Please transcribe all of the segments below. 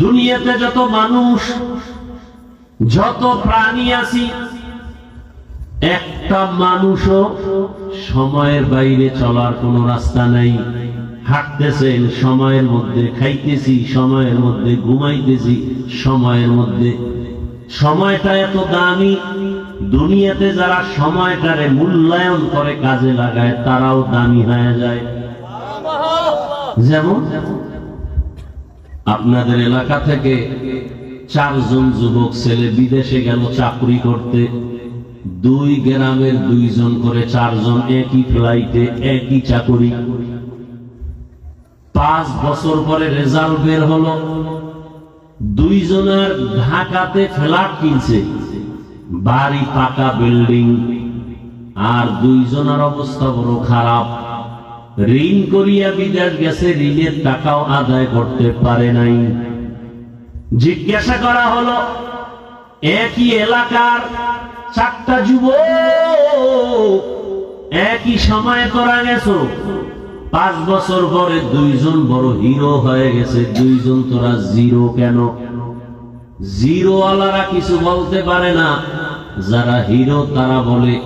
দুনিয়াতে যত মানুষ যত প্রাণী আছি একটা মানুষও সময়ের বাইরে চলার কোনো রাস্তা নাই। হাঁটতেছেন সময়ের মধ্যে, খাইতেছি সময়ের মধ্যে, ঘুমাইতেছি সময়ের মধ্যে। সময়টা এত দামি, দুনিয়াতে যারা সময়টারে মূল্যায়ন করে কাজে লাগায় তারাও দামি হয়ে যায়। যেমন আপনাদের এলাকা থেকে 4 জন যুবক ছেলে বিদেশে গেল চাকরি করতে। 2 গ্রামের 2 জন করে 4 জন একই ফ্লাইটে একই চাকরি। 5 বছর পরে রেজাল্ট বের হলো, 2 জনের ঢাকাতে ফ্ল্যাট কিনছে, বাড়ি পাকা বিল্ডিং, আর 2 জনের অবস্থা বড় খারাপ। ঋণ করিয়া বিদেশ গেছে, ঋণের টাকাও আদায় করতে পারে নাই। জিজ্ঞাসা করা হলো, একই এলাকার 4টা যুবক একই সময়ে তোরা গেছো, 5 বছর পরে 2 জন বড় হিরো হয়ে গেছে, 2 জন তোরা জিরো কেন? জিরোওয়ালারা কিছু বলতে পারে না, যারা হিরো তারা বলে।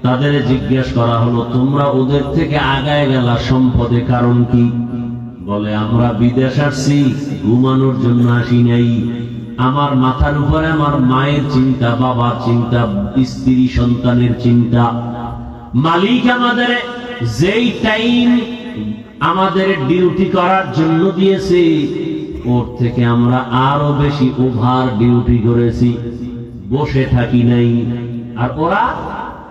তাদের জিজ্ঞেস করা হলো, তোমরা ওদের থেকে আগায় গেলা সম্পদে, কারণ কি? বলে, আমরা বিদেশ আসছি ঘুমানোর জন্য আসি নাই। আমার মাথার উপরে আমার মায়ের চিন্তা, বাবার চিন্তা, স্ত্রী সন্তানের চিন্তা। মালিক আমাদের যেই টাইম আমাদের ডিউটি করার জন্য দিয়েছে, ওর থেকে আমরা আরো বেশি ওভার ডিউটি করেছি, বসে থাকি নাই। আর ওরা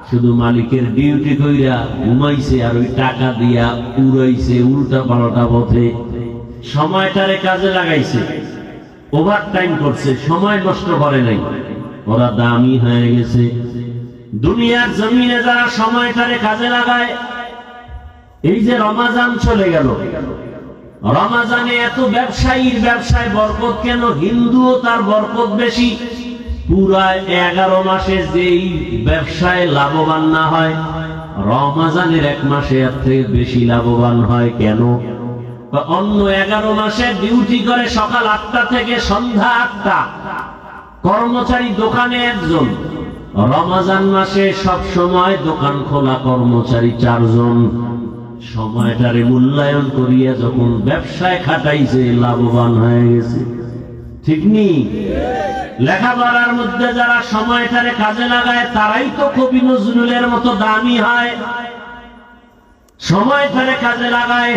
শুধু মালিকের ডিউটি কইরা ঘুমাইছে আর ওই টাকা দিয়া উড়াইছে উল্টা পাল্টা পথে। সময়টারে কাজে লাগাইছে, ওভার টাইম করছে, সময় নষ্ট করে নাই, ওরা দামি হয়ে গেছে। দুনিয়ার জমিনে যারা সময়টারে কাজে লাগায়, এই যে রমাজান চলে গেল, রমাজানে এত ব্যবসায়ীর ব্যবসায় বরকত কেন? হিন্দুও তার বরকত বেশি। পুরা 11 মাসে যেই ব্যবসায় লাভবান না হয়, রমজানের 1 মাসে এর থেকে বেশি লাভবান হয় কেন? অন্য 11 মাসে ডিউটি করে সকাল 8টা থেকে সন্ধ্যা 8টা, কর্মচারী দোকানে 1 জন। রমজান মাসে সব সময় দোকান খোলা, কর্মচারী 4 জন। সময়টারে মূল্যায়ন করিয়া যখন ব্যবসায় খাটাইছে, লাভবান হয়ে গেছে। ঠিক নেই? লেখাপড়ার মধ্যে যারা সময়টারে কাজে লাগায় তারাই তো কবি নজরুলের মতো দামি হয়। সময়টারে কাজে লাগায়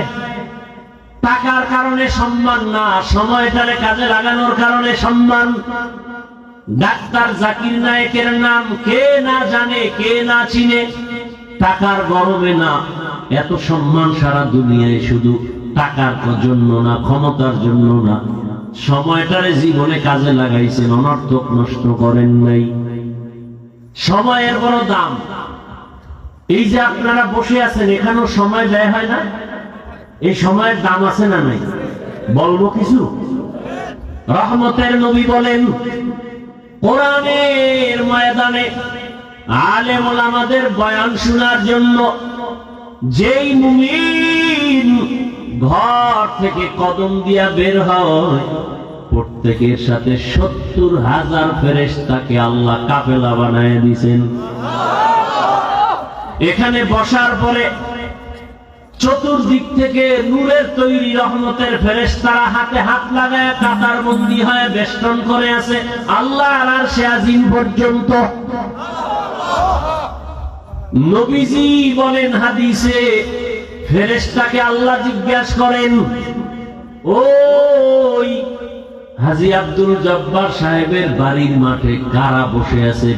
টাকার কারণে সম্মান না, সময়টারে কাজে লাগানোর কারণে সম্মান। ডাক্তার জাকির নায়েকের নাম কে না জানে, কে না চিনে? টাকার গরমে না, এত সম্মান সারা দুনিয়ায় শুধু টাকার জন্য না, ক্ষমতার জন্য না। সময়টারে জীবনে কাজে লাগাইছেন, অনর্থক নষ্ট করেন নাই। সময়ের বড় দাম। এই যে আপনারা বসে আছেন, এখানেও সময় ব্যয় হয় না? এই সময়ের দাম আছে না নাই? বলবো কিছু? রহমতের নবী বলেন, কোরআনের ময়দানে আলেম ওলামাদের বয়ান শোনার জন্য যেই মুমিন ঘর থেকে কদম দিয়া বের হয়, প্রত্যেকের সাথে 70,000 ফেরেশতাকে আল্লাহ কাফেলা বানায় দিয়েছেন। এখানে বসার পরে চতুর্দিক থেকে নূরের তৈরি রহমতের ফেরেশতারা হাতে হাত লাগায় কাতার বন্দী হয়ে বেষ্টন করে আছে আল্লাহর আরশে আজিম পর্যন্ত। নবীজি বলেন হাদিসে, ফেরেশতাকে আল্লাহ জিজ্ঞাসা করেন, ওই হাজী আব্দুল জব্বার সাহেবের বাড়ির মাঠে কারা বসে আছে?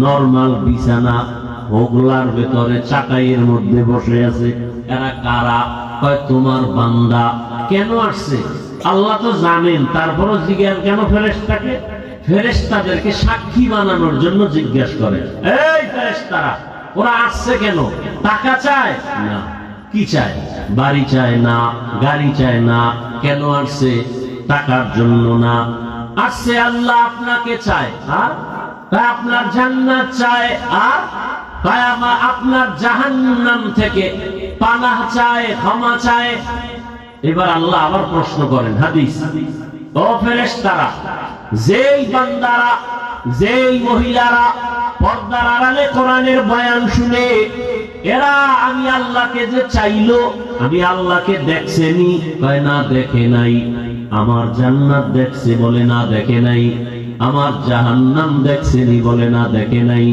নরমাল বিছানা, হোগলার ভেতরে চাটাইয়ের মধ্যে বসে আছে, এরা কারা? কয়, তোমার বান্দা। কেন আসছে? আল্লাহ তো জানেন, তারপরও জিজ্ঞাসা কেন ফেরেশতাকে? ফেরেশতাদেরকে সাক্ষী বানানোর জন্য জিজ্ঞাসা করে। এই ফেরেশতারা, ওরা আসছে কেন? টাকা চায় না? কি চায়? বাড়ি চায় না, গাড়ি চায় না। কেন আসছে? টাকার জন্য না, আসছে আল্লাহ আপনাকে চায়। আর আপনার জান্নাত চায়, আর আপনার জাহান্নাম থেকে পানাহ চায়, ক্ষমা চায়। এবার আল্লাহ আবার প্রশ্ন করেন, হাদিস, ও ফেরেশতারা, যেই বান্দারা, যেই মহিলারা পর্দার আড়ালে কোরআনের বয়ান শুনে এরা আমি আল্লাহকে যে চাইলো, আমি আল্লাহকে দেখছেনি? কয় না, দেখে নাই। আমার জান্নাত দেখছে? বলে না, দেখে নাই। আমার জাহান্নাম দেখছেনি? বলে না, দেখে নাই।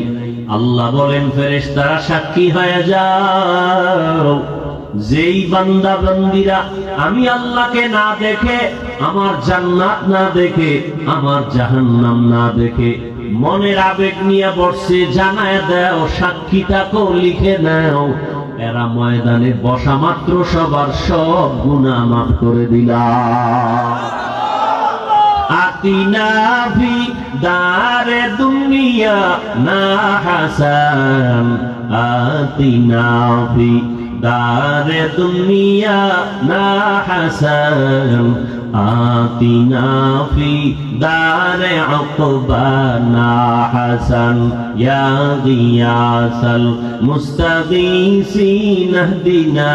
আল্লাহ বলেন, ফেরেশতারা সাক্ষী হয়ে যাও, যেই বান্দা বান্দীরা আমি আল্লাহকে না দেখে, আমার জান্নাত না দেখে, আমার জাহান্নাম না দেখে মনের আবেগ নিয়ে বসছে, জানায় দাও, সাক্ষীটাকেও লিখে নাও, এরা ময়দানে বসা মাত্র সবার সব গুনাহ মাফ করে দিলাম। আতিনা ফি দারে দুনিয়া না হাসান, আতিনা ফি দারে দুনিয়া না হাসান, আতিনা ফি দারে উকবা না হাসান, ইয়া গিয়াসাল মুস্তাগীসিন ইহদিনা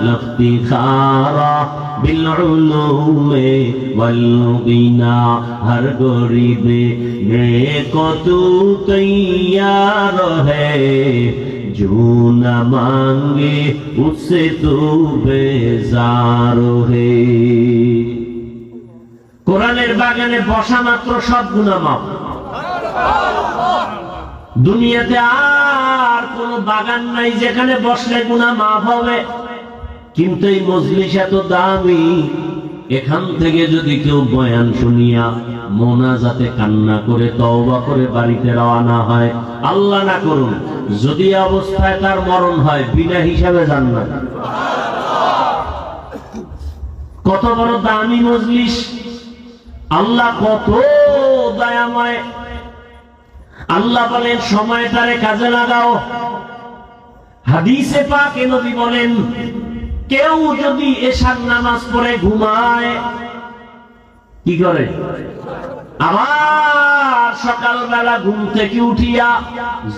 লিফতিখারা বিল উলুমে ওয়াল গিনা। হর গরিবে নেকো তু তৈয়ার হ্যায়, जो न मांगे उससे तू बेजार है। কোরআনের বাগানে বসা মাত্র সব গুনাহ মাফ। দুনিয়াতে আর কোন বাগান নাই যেখানে বসলে গুনাহ মাফ হবে, কিন্তু এই মজলিস এত দামি, এখান থেকে যদি কেউ বয়ান শুনিয়া মোনাজাতে কান্না করে তওবা করে বাড়িতে রওনা হয়, আল্লাহ না করুন যদি অবস্থায় তার মরণ হয়, বিনা হিসাবে জান্নাত। কত বড় দামি মজলিস, আল্লাহ কত দয়াময়। আল্লাহ বলেন সময়টারে কাজে লাগাও। হাদিসে পাকে নবী বলেন, কেউ যদি এশার নামাজ পড়ে ঘুমায়, কি করে? আবার সকালবেলা ঘুম থেকে উঠিয়া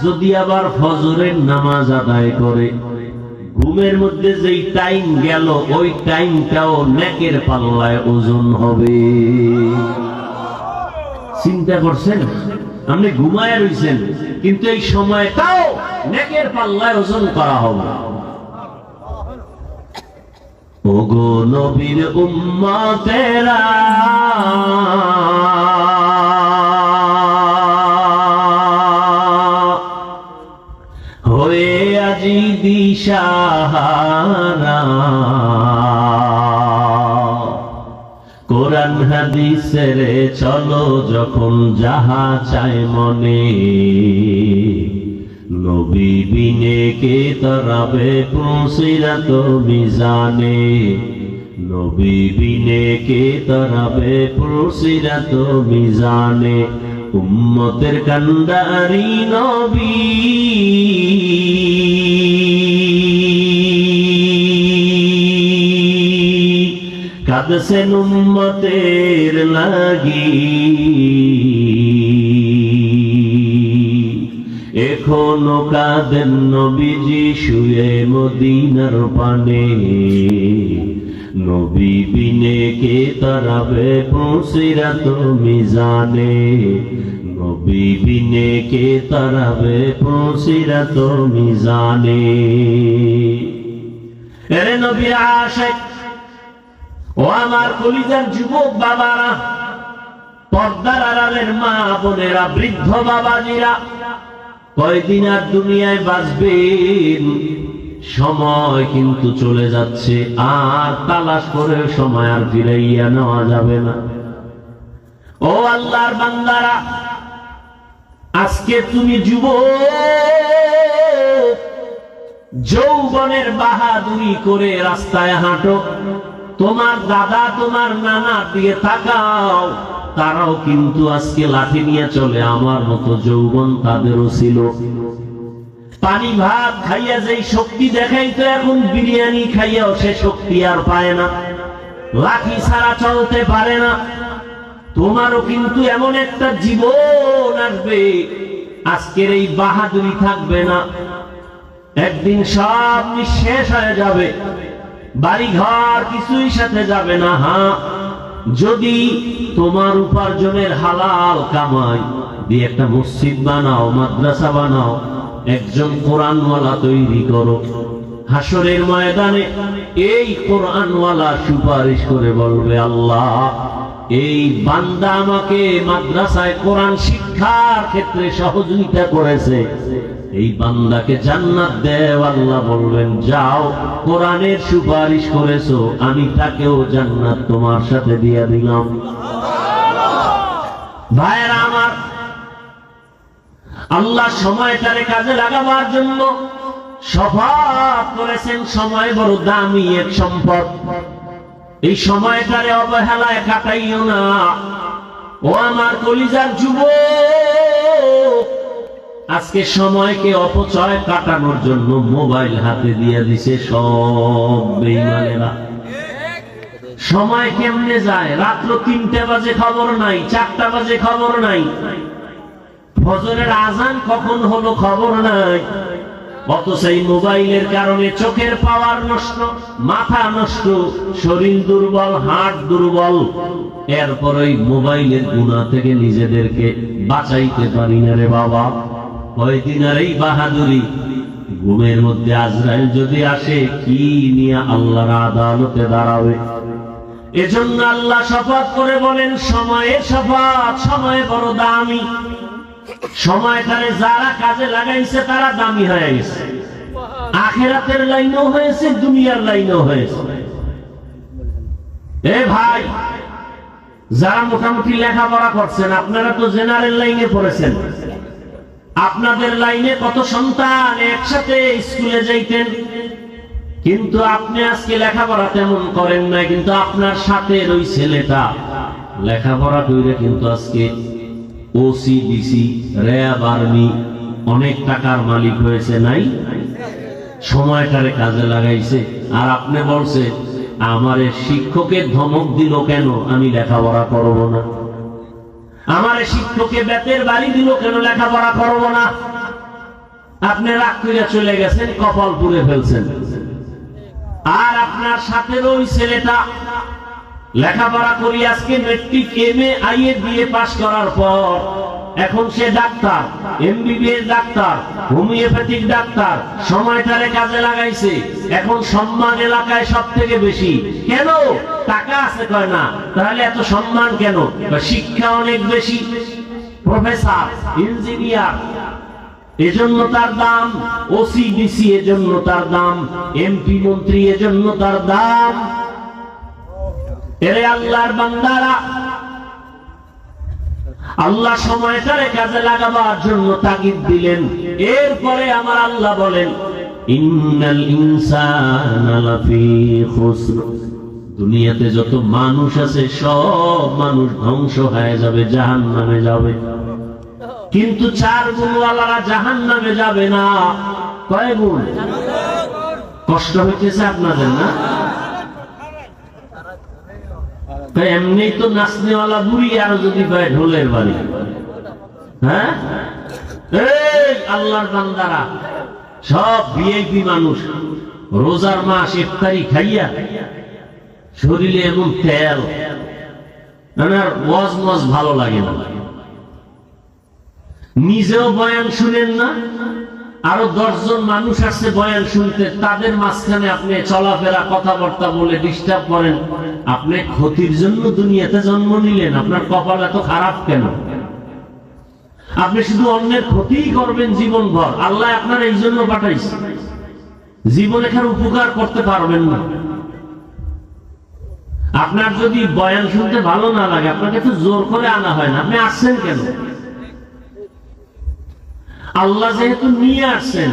যদি আবার ফজরের নামাজ আদায় করে, ঘুমের মধ্যে যেই টাইম গেল ওই টাইমটাও নেকের পাল্লায় ওজন হবে। চিন্তা করছেন? আপনি ঘুমায় রইছেন, কিন্তু এই সময়টাও নেকের পাল্লায় ওজন করা হবে। ওগো নবীর উম্মতেরা, হয়ে আজি দিশাহারা, কোরআন হাদিসের চলো যখন যাহা চায় মনে, নবী বিনে কে তরাবে পুসিরাত মিজানে, নবী বিনে কে তরাবে পুসিরাত মিজানে। উম্মতের কান্ডারি নবী, কাঁদছেন উম্মতের লাগি, এখনো কাঁদেন নবীজি শুয়ে মদিনার পানে, নবী বিনে কে তরাবে পুসিরাত মিজানে, নবী বিনে কে তরাবে পুসিরাত মিজানে। এরে নবীর আশিক, ও আমার কলিজার যুবক বাবারা, পর্দার আড়ালের মা বোনেরা, বৃদ্ধ বাবাজিরা, কয়দিন আর দুনিয়ায় বাঁচবেন? সময় কিন্তু চলে যাচ্ছে, আর তালাশ করে সময় আর ফিরাইয়া নেওয়া যাবে না। ও আল্লাহর বান্দারা, আজকে তুমি যুবক, যৌবনের বাহাদুরি করে রাস্তায় হাঁটো, তোমার দাদা তোমার নানা দিয়ে তাকাও, তারাও কিন্তু আজকে লাঠি নিয়ে চলে। আমার মতো যৌবন তাদেরও ছিল। পানি ভাত খাইয়া যেই শক্তি দেখাইতো, এখন বিরিয়ানি খাইয়াও সে শক্তি আর পায় না, লাঠি ছাড়া চলতে পারে না। তোমারও কিন্তু এমন একটা জীবন আসবে, আজকের এই বাহাদুরি থাকবে না, একদিন সব নিঃশেষ হয়ে যাবে, বাড়ি ঘর কিছুই সাথে যাবে না। হ্যাঁ, যদি তোমার উপার্জনের হালাল কামাই দিয়ে একটা মসজিদ বানাও, মাদ্রাসা বানাও, একজন কোরআনওয়ালা তৈরি করো, হাসরের ময়দানে এই কোরআনওয়ালা সুপারিশ করে বলবে, আল্লাহ এই বান্দা আমাকে মাদ্রাসায় কোরআন শিক্ষার ক্ষেত্রে সহযোগিতা করেছে, এই বান্দাকে জান্নাত দেও। আল্লাহ বলবেন, যাও, কোরআনের সুপারিশ করেছো, আমি তাকেও জান্নাত তোমার সাথে দিয়ে দিলাম। ভাইরা আমার, আল্লাহ সময়টারে কাজে লাগাবার জন্য শপথ করেছেন। সময় বড় দামি এক সম্পদ, এই সময়টারে অবহেলায় কাটাইও না। ও আমার কলিজার যুবক, আজকে সময়কে অপচয় কাটানোর জন্য মোবাইল হাতে দিয়ে দিছে সব বেঈমানেরা। সময় কেমনে যায়, রাত্র 3টা বাজে খবর নাই, 4টা বাজে খবর নাই, ফজরের আজান কখন হলো খবর নাই। অথচ এই মোবাইলের কারণে চোখের পাওয়ার নষ্ট, মাথা নষ্ট, শরীর দুর্বল, হার্ট দুর্বল। এরপর ওই মোবাইলের গুনাহ থেকে নিজেদেরকে বাঁচাইতে পারি না রে বাবা। কয়দিন আর এই বাহাদুরি, ঘুমের মধ্যে আজরাইল যদি আসে, কি নিয়ে আল্লাহর আদালতে দাঁড়াবে। এজন্য আল্লাহ শপথ করে বলেন, সময়ের শপথ, সময় বড় দামি। সময়টারে যারা কাজে লাগাইছে তারা দামি হয়ে গেছে, আখিরাতের লাইনেও হয়েছে, দুনিয়ার লাইনেও হয়েছে। এ ভাই, যারা মোটামুটি লেখাপড়া করছেন, আপনারা তো জেনারেল লাইনে পড়েছেন, আপনাদের লাইনে কত সন্তান একসাথে স্কুলে যাইতেন, কিন্তু আপনি আজকে লেখাপড়া তেমন করেন না, কিন্তু আপনার সাথে ওই ছেলেটা লেখাপড়া করে কিন্তু আজকে ওসিডিসি, র্যাব, আর্মি, অনেক টাকার মালিক হয়েছে। নাই, সময়টারে কাজে লাগাইছে। আর আপনি বলছে, আমারে শিক্ষকের ধমক দিল কেন, আমি লেখাপড়া করব না। আমারে শিক্ষকে বেতের বাড়ি দিল কেন, লেখাপড়া করব না। আপনি রাগ করে চলে গেছেন, কপাল পুড়ে ফেলছেন। আর আপনার সাথে ওই ছেলেটা লেখাপড়া করি আজকে মেট্রিক, এমএ, আইএ দিয়ে পাস করার পর এখন সে doctor, MBBS doctor, homeopathic doctor, সময়টারে কাজে লাগাইছে। এখন সম্মান এলাকায় সব থেকে বেশি। কেন? টাকা আছে কয় না, তাহলে এত সম্মান কেন? শিক্ষা অনেক বেশি, প্রফেসর, ইঞ্জিনিয়ার, এজন্য তার দাম। ওসিডিসি এজন্য তার দাম, এমপি মন্ত্রী এজন্য তার দাম। এরে আল্লাহর বান্দারা, আল্লাহ সময়টারে কাজে লাগাবার জন্য তাগিদ দিলেন। এরপরে আমার আল্লাহ বলেন, ইন্নাল ইনসানা লাফি খুসর, দুনিয়াতে যত মানুষ আছে সব মানুষ ধ্বংস হয়ে যাবে, জাহান্নামে যাবে। কিন্তু 4 গুণওয়ালারা জাহান্নামে যাবে না। কয় গুণ? কষ্ট হইতেছে আপনাদের না? এমনি তো নাচনেওয়ালা বুড়ি, আরো যদি পায় ঢোলের বাড়ি। হ্যাঁ, এই আল্লাহর বান্দারা সব ভিআইপি মানুষ, রোজার মাস ইফতারি খাইয়া শরীরে এমন তেল, ওয়াজ মজ ভালো লাগে না, নিজেও বয়ান শুনেন না, আরো 10 জন মানুষ আসছে বয়ান শুনতে, তাদের মাঝখানে আপনি চলাফেরা কথাবার্তা বলে ডিস্টার্ব করেন। আপনি ক্ষতির জন্য দুনিয়াতে জন্ম নিলেন, আপনার কপাল এত খারাপ কেন? আপনি শুধু অন্যের ক্ষতিই করবেন জীবনভর। আল্লাহ আপনার এই জন্য পাঠাইছে, জীবনে এখানে উপকার করতে পারবেন না। আপনার যদি বয়ান শুনতে ভালো না লাগে, আপনাকে তো জোর করে আনা হয় না। আপনি আসছেন কেন? আল্লাহ যেহেতু নিয়ে আসছেন,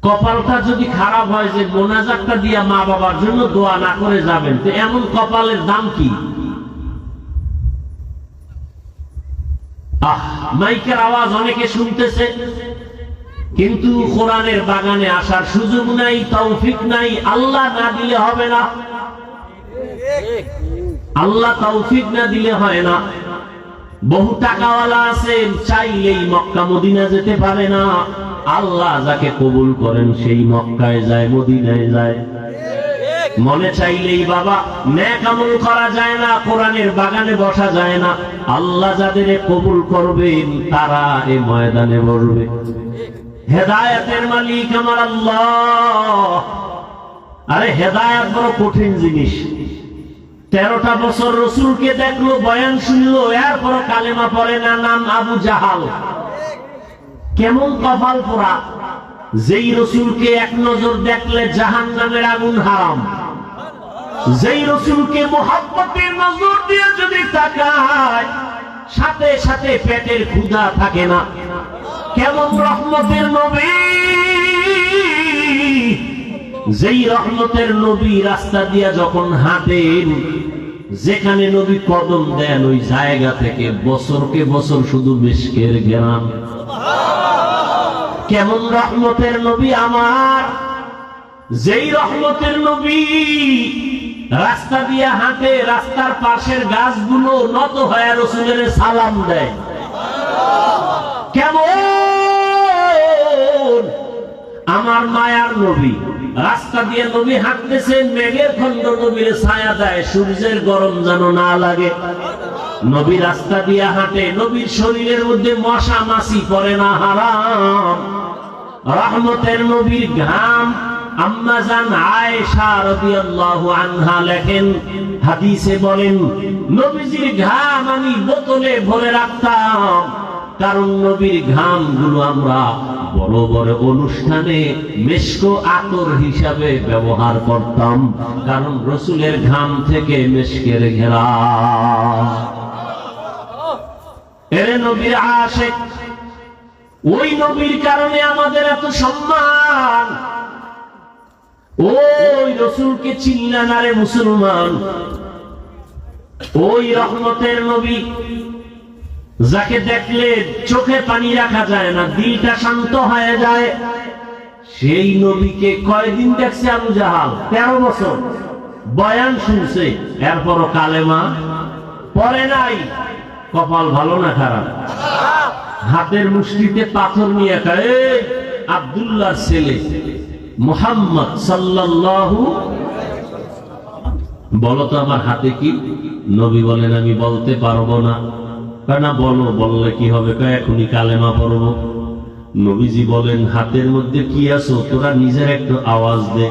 কপালটা যদি খারাপ হয় যে মোনাজাতটা দিয়া মা বাবার জন্য দোয়া না করে যাবেন, তো এমন কপালের দাম কি? মাইকের আওয়াজ অনেকে শুনতেছে, কিন্তু কোরআনের বাগানে আসার সুযোগ নাই, তৌফিক নাই। আল্লাহ না দিলে হবে না, আল্লাহ তৌফিক না দিলে হয় না। বহু টাকাওয়ালা আছে, চাইলেই মক্কা মদিনা যেতে পারে না। আল্লাহ যাকে কবুল করেন সেই মক্কায় যায়, মদিনায় যায়। মনে চাইলেই বাবা নেক আমল করা যায় না, কোরআনের বাগানে বসা যায় না। আল্লাহ যাদের কবুল করবেন তারা এই ময়দানে বসবে। হেদায়েতের মালিক আমার আল্লাহ। আরে হেদায়েত বড় কঠিন জিনিস। 13টা বছর রাসূলকে দেখলো, বয়ান শুনলো, এরপর কালেমা পড়ে না, নাম আবু জাহাল। কেমন কপাল পোড়া, যেই রাসূলকে এক নজর দেখলে জাহান্নামের আগুন হারাম, যেই রাসূলকে মুহাব্বতের নজর দিয়ে যদি তাকায় সাথে সাথে পেটের ক্ষুধা থাকে না। কেমন রহমতের নবী, যেই রহমতের নবী রাস্তা দিয়া যখন হাঁটেন, যেখানে নবী কদম দেন ওই জায়গা থেকে বছরকে বছর শুধু মিশকের ঘ্রাণ। কেমন রহমতের নবী আমার, যেই রহমতের নবী রাস্তা দিয়ে হাঁটে, রাস্তার পাশের গাছগুলো নত হয়ে রাসূলের সালাম দেয়। কেমন আমার মায়ার নবী, রাস্তা দিয়ে নবী হাঁটতেছেন, মেঘের খন্ড নবীর ছায়া দেয়, সূর্যের গরম যেন না লাগে। নবী রাস্তা দিয়ে হাঁটে, নবীর শরীরের মধ্যে মশা মাছি পড়ে না, হারাম। রহমতের নবীর ঘাম আম্মা জান আয়েশা রাদিয়াল্লাহু আনহা লেখেন, হাদিসে বলেন, নবীজির ঘাম আমি বোতলে ভরে রাখতাম, কারণ নবীর ঘাম গুলো আমরা বড় বড় অনুষ্ঠানে মেশকো আতর হিসাবে ব্যবহার করতাম, কারণ রাসূলের ঘাম থেকে মেশকের ঘেরান। এরে নবীর আশিক, ওই নবীর কারণে আমাদের এত সম্মান। ওই রাসূলকে চিনলা না রে মুসলমান? ওই রহমতের নবী, যাকে দেখলে চোখে পানি রাখা যায় না, দিলটা শান্ত হয়ে যায়, সেই নবীকে কয়দিন দেখছে আবু জাহাল? 13 বছর বয়ান শুনছে, এরপরও কালেমা পড়ে নাই। কপাল ভালো না খারাপ? হাতের মুষ্টিতে পাথর নিয়ে কয়, আব্দুল্লাহর ছেলে মুহাম্মদ সাল্লাল্লাহু, বলো তো আমার হাতে কি? নবী বলেন আমি বলতে পারবো না। না বলো, বললে কি হবে? এখনই কালেমা পড়বো। নবীজি বলেন হাতের মধ্যে কি আছো তোরা নিজের একটু আওয়াজ দে।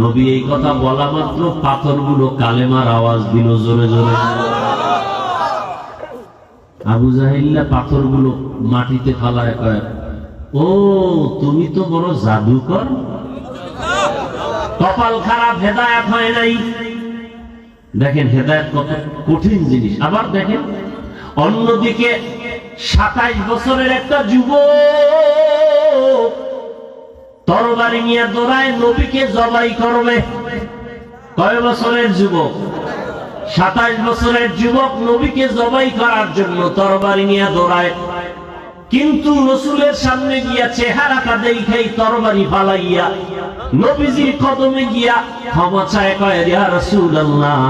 নবী এই কথা বলা মাত্র পাথরগুলো কালেমার আওয়াজ দিল জোরে জোরে। আবু জাহিল্লা পাথরগুলো মাটিতে ফালায় কয়, ও তুমি তো বড় জাদুকর। কপাল খারাপ, হেদায়েত হয় নাই। দেখেন হেদায়েত কত কঠিন জিনিস। আবার দেখেন অন্যদিকে 27 বছরের একটা যুবক তরবারি নিয়ে দৌড়ায় নবীকে জবাই করবে। কয় বছরের যুবক? 27 বছরের যুবক নবীকে জবাই করার জন্য তরবারি নিয়ে দৌড়ায়, কিন্তু রাসূলের সামনে গিয়া চেহারাটা দেখাই তরবারি ফালাইয়া নবীজির কদমে গিয়া ক্ষমা চায়, কয় ইয়া রাসূলুল্লাহ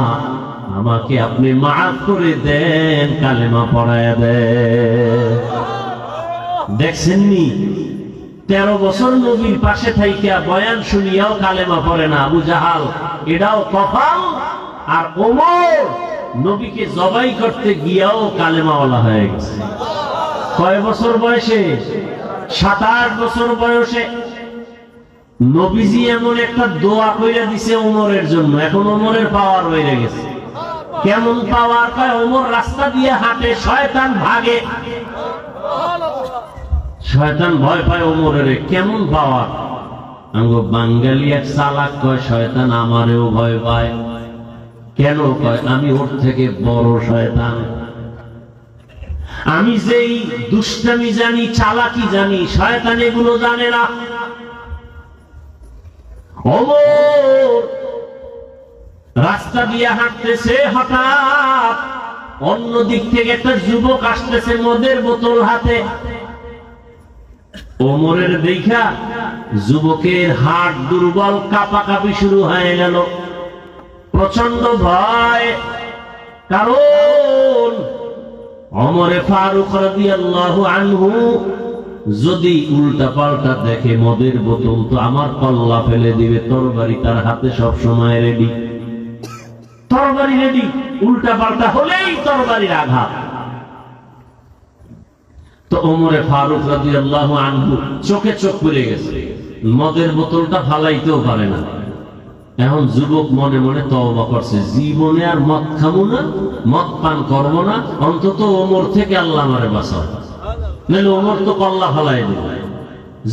আমাকে আপনি মাফ করে দেন, কালেমা পড়ায়া দেন। দেখছেননি 13 বছর নবীর পাশে থাইকা বয়ান শুনিয়াও কালেমা পড়ে না আবু জাহাল, এটাও কপাল। আর ওমর নবীকে জবাই করতে গিয়াও কালেমাওয়ালা হয়ে গেছে। কয় বছর বয়সে? 27 বছর বয়সে। নবীজি এমন একটা দোয়া কইরা দিছে ওমরের জন্য, এখন ওমরের পাওয়ার হয়ে গেছে। কেমন পাওয়ার? কয় ওমর রাস্তা দিয়ে হাঁটে, শয়তান ভাগে, শয়তান ভয় পায় ওমরের। কেমন পাওয়ার? আঙ্গো বাঙালি এক চালাক কয় শয়তান আমারেও ভয় পায়। কেন? কয় আমি ওর থেকে বড় শয়তান, আমি যেই দুষ্টামি জানি, চালাকি জানি, শয়তান এগুলো জানে না। ওমর রাস্তা দিয়ে হাঁটতেছে, হঠাৎ অন্য দিক থেকে একটা যুবক আসতেছে মদের বোতল হাতে। ওমরের দেখা যুবকের হাত দুর্বল, কাঁপাকাঁপি শুরু হয়ে গেল, প্রচন্ড ভয়। কারণ ওমরে ফারুক রাদিয়াল্লাহু আনহু যদি উল্টা পাল্টা দেখে মদের বোতল তো আমার কল্লা ফেলে দিবে, তরবারি তার হাতে সব সময় রেডি, তরবারি রেডি, উল্টা পাল্টা হলেই তরবারির আঘাত। তো ওমরে ফারুক রাদিয়াল্লাহু আনহু চোখে চোখ পড়ে গেছে, মদের বোতলটা ফালাইতেও পারে না। এখন যুবক মনে মনে তওবা করছে, জীবনে আর মদ খাবো না, মদ পান করবো না, অন্তত ওমর থেকে আল্লাহ আমারে বাঁচাও, নাহলে ওমর তো কল্লা ফালাই দেবে।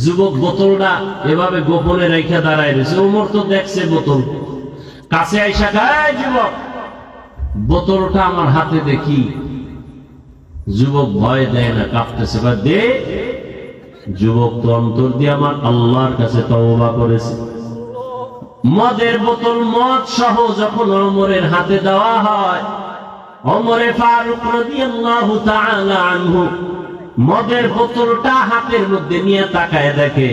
যুবক বোতলটা এভাবে গোপনে রেখে দাঁড়ায় রয়েছে, ওমর তো দেখছে বোতল, কাছে আইসা গায়, যুবক বোতলটা আমার হাতে দেখি। যুবক ভয় দেয় না, কাঁপতেছে, বা দে। যুবক তো অন্তর দিয়ে আমার আল্লাহর কাছে তওবা করেছে। মদের বোতল মদ সহ যখন ওমরের হাতে দেওয়া হয়, ওমরে ফারুক রাদিয়াল্লাহু তাআলা আনহু মদের বোতলটা হাতের মধ্যে নিয়ে তাকায় দেখে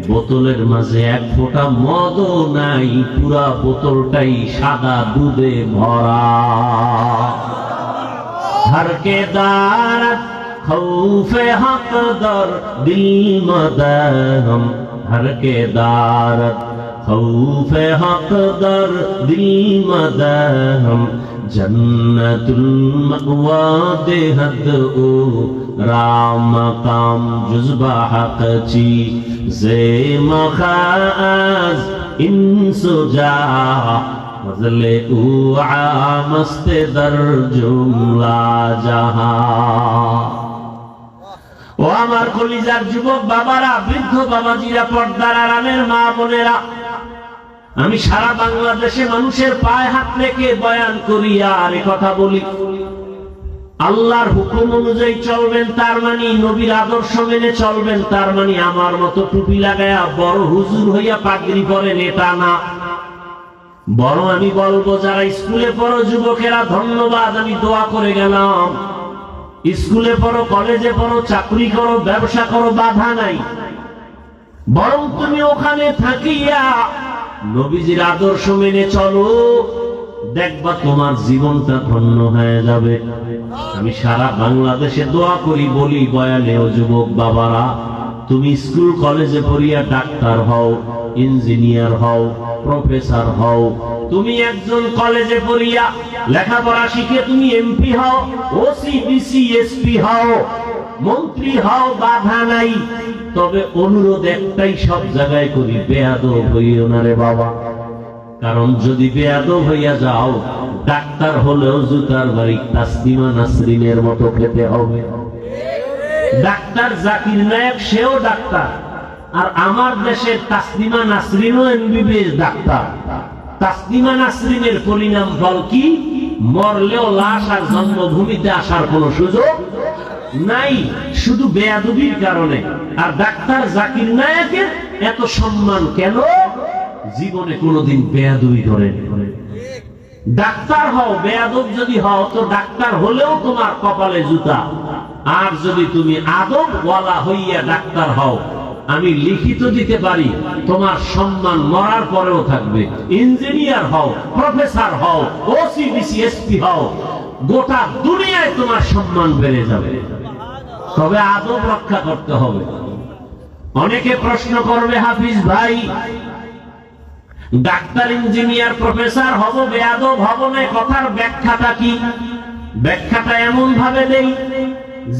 বোতলের মাঝে এক ফোঁটা মদও নাই, পুরা বোতলটাই সাদা দুধে ভরা। হরকে দারত খৌফে হক দর দিল মদহম, হরকে দারত খৌফে হক দর দিল মদহম, জন্নতুল মাওয়া দেহদ ও রাম কাম জুজবা হক চি জে মখাজ ইনসুজা ফজলে উ আমস্তে দর জুমলা জাহান। ও আমার কলিজার যুবক বাবারা, বৃদ্ধ বাবাজিরা, পর্দার আড়ালের মা বোনেরা, আমি সারা বাংলাদেশে মানুষের পায়ে হাত রেখে বয়ান করি আর কথা বলি, আল্লাহর হুকুম অনুযায়ী চলবেন, তার মানে নবীর আদর্শ মেনে চলবেন, তার মানে আমার মতো টুপি লাগায়া বড় হুজুর হইয়া পাগড়ি পরেন এটা না। বড় আমি বলবো, যারা স্কুলে পড়ো যুবকেরা ধন্যবাদ, আমি দোয়া করে গেলাম। স্কুলে পড়ো, কলেজে পড়ো, চাকরি করো, ব্যবসা করো, বাধা নাই, বরং তুমি ওখানে থাকিয়া নবীজির আদর্শ মেনে চলো, দেখবা তোমার জীবনটা ধন্য হয়ে যাবে। আমি সারা বাংলাদেশে দোয়া করি, বলি বয়ানে, ও যুবক বাবারা, তুমি স্কুল কলেজে পড়িয়া ডাক্তার হও, ইঞ্জিনিয়ার হও, প্রফেসর হও, তুমি একজন কলেজে পড়িয়া লেখাপড়া শিখে তুমি এমপি হও, ওসি ডিসি এসপি হও, মন্ত্রী হও, বাধা নাই। তবে অনুরোধ একটাই সব জায়গায় করি, বেয়াদব হইও না রে বাবা। কারণ যদি বেয়াদব হইয়া যাও, ডাক্তার হলেও জুতার বাড়ি তাসলিমা নাসরিনের মতো খেতে হবে। ডাক্তার জাকির নায়েক সেও ডাক্তার, আর আমার দেশের তাসলিমা নাসরিনও এমবিবিএস ডাক্তার। তাসলিমা নাসরিনের পরিণাম ফল কি? মরলেও লাশ আর জন্মভূমিতে আসার কোন সুযোগ নাই, শুধু বেয়াদবির কারণে। আর ডাক্তার জাকির নায়েকের এত সম্মান কেন? জীবনে কোনোদিন বেয়াদবি করেন। ডাক্তার হও, বেয়াদব যদি হও তো ডাক্তার হলেও তোমার কপালে জুতা। আর যদি তুমি আদব ওয়ালা হইয়া ডাক্তার হও, আমি লিখিত দিতে পারি তোমার সম্মান মরার পরেও থাকবে। ইঞ্জিনিয়ার হও, প্রফেসর হও, ওসি ডিসি এসপি হও, গোটা দুনিয়ায় তোমার সম্মান বেড়ে যাবে। তবে আদব রক্ষা করতে হবে। অনেকে প্রশ্ন করবে, হাফিজ ভাই, ডাক্তার ইঞ্জিনিয়ার প্রফেসর হব, বেয়াদব হব না, কথার ব্যাখ্যাটা কি? ব্যাখ্যাটা এমন ভাবে দেই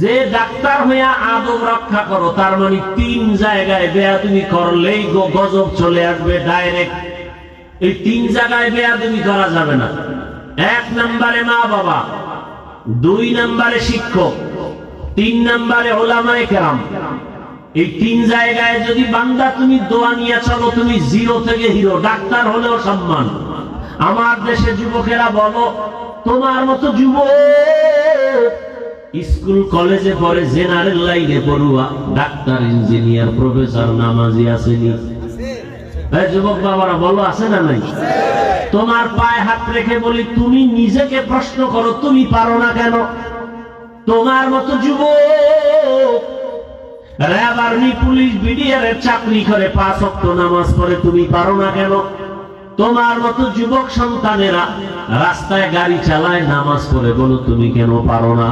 যে ডাক্তার হইয়া আদব রক্ষা করো, তার মানে 3 জায়গায় বেয়াদবি করলেই গজব চলে আসবে ডাইরেক্ট। এই 3 জায়গায় বেয়াদবি করা যাবে না। 1 নম্বরে মা বাবা, 2 নম্বরে শিক্ষক, 3 নম্বরে উলামায়ে কেরাম। এই 3 জায়গায় যদি বান্দা তুমি দোয়া নিয়ে চলো, তুমি জিরো থেকে হিরো। ডাক্তার হলেও সম্মান। আমার দেশে যুবকেরা বলো, তোমার মতো যুবক স্কুল কলেজে পড়ে, জেনারেল লাইনে পড়ুয়া, ডাক্তার ইঞ্জিনিয়ার প্রফেসর নামাজি আসেনি? যুবক বাবারা বলো, আছে না নাই? তোমার পায়ে হাত রেখে বলি, তুমি নিজেকে প্রশ্ন করো, তুমি পারো না কেন? তোমার মতো যুবক র্যাব, আর্মি, পুলিশ, বিডিআর এর চাকরি করে, 5 ওয়াক্ত নামাজ পড়ে, তুমি পারো না কেন? তোমার মতো যুবক সন্তানেরা রাস্তায় গাড়ি চালায়, নামাজ পড়ে, বলো তুমি কেন পারো না?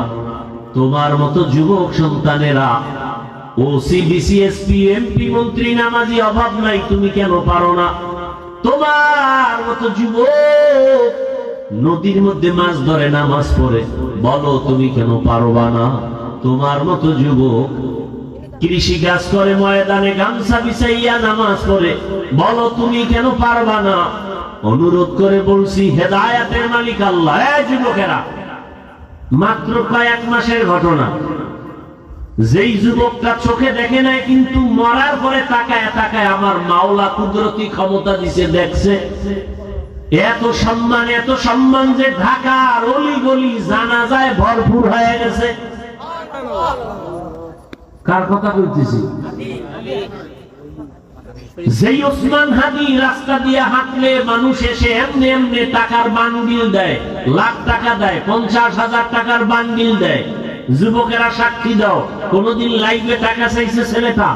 তোমার মতো যুবক সন্তানেরা ওসি বিসিএসপি এমপি মন্ত্রী নামাজি অভাব নাই, তুমি কেন পারো না? তোমার মতো যুবক নদীর মধ্যে মাছ ধরে নামাজ পড়ে, বলো তুমি কেন পারবা না? তোমার মতো যুবক কৃষি কাজ করে ময়দানে গামছা বিছাইয়া নামাজ পড়ে, বলো তুমি কেন পারবা না? অনুরোধ করে বলছি, হেদায়েতের মালিক আল্লাহ। এই যুবকেরা, মাত্র কয়েক মাসের ঘটনা, যেই যুবকটা চোখে দেখে নাই কিন্তু মরার পরে তাকায় তাকায় আমার মাওলা কুদরতি ক্ষমতা দিছে, দেখছে এত সম্মান যে ঢাকার অলি গলি জানাজায় ভরপুর হয়ে গেছে। কার কথা বলতেছি? যেই ওসমান হাদি রাস্তা দিয়ে হাঁটলে মানুষ এসে এমনি এমনি টাকার বান্ডিল দেয়, লাখ টাকা দেয়, 50,000 টাকার বান্ডিল দেয়। যুবকেরা সাক্ষী দাও, কোনদিন লাইভে টাকা চাইছে ছেলেটা?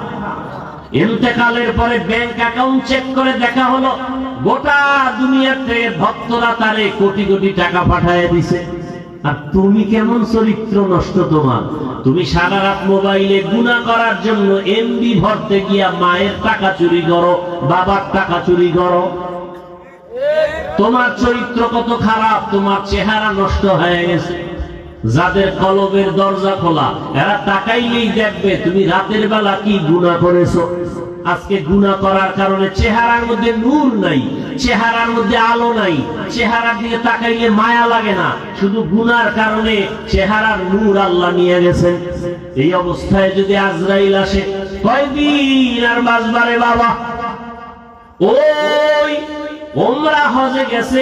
ইন্তেকালের পরে ব্যাংক অ্যাকাউন্ট চেক করে দেখা হলো গোটা দুনিয়াতে ভক্তরা তারে কোটি কোটি টাকা পাঠায় দিছে। আর তুমি কেমন চরিত্র নষ্ট তোমার? তুমি সারা রাত মোবাইলে গুনাহ করার জন্য এমবি ভরতে গিয়া মায়ের টাকা চুরি করো, বাবার টাকা চুরি করো। তোমার চরিত্র কত খারাপ, তোমার চেহারা নষ্ট হয়ে গেছে। যাদের কলবের দরজা খোলা, এরা তাকাইলেই দেখবে তুমি রাতের বেলা কি গুনাহ করেছো। আজকে গুনাহ করার কারণে চেহারার মধ্যে নূর নাই, চেহারার মধ্যে আলো নাই, চেহারার দিকে তাকাইলে মায়া লাগে না, শুধু গুনার কারণে চেহারার নূর আল্লাহ নিয়ে গেছেন। এই অবস্থায় যদি আজরাইল আসে, কয়দিন আর বাঁচবারে বাবা? ওই ওমরা হজে গেছে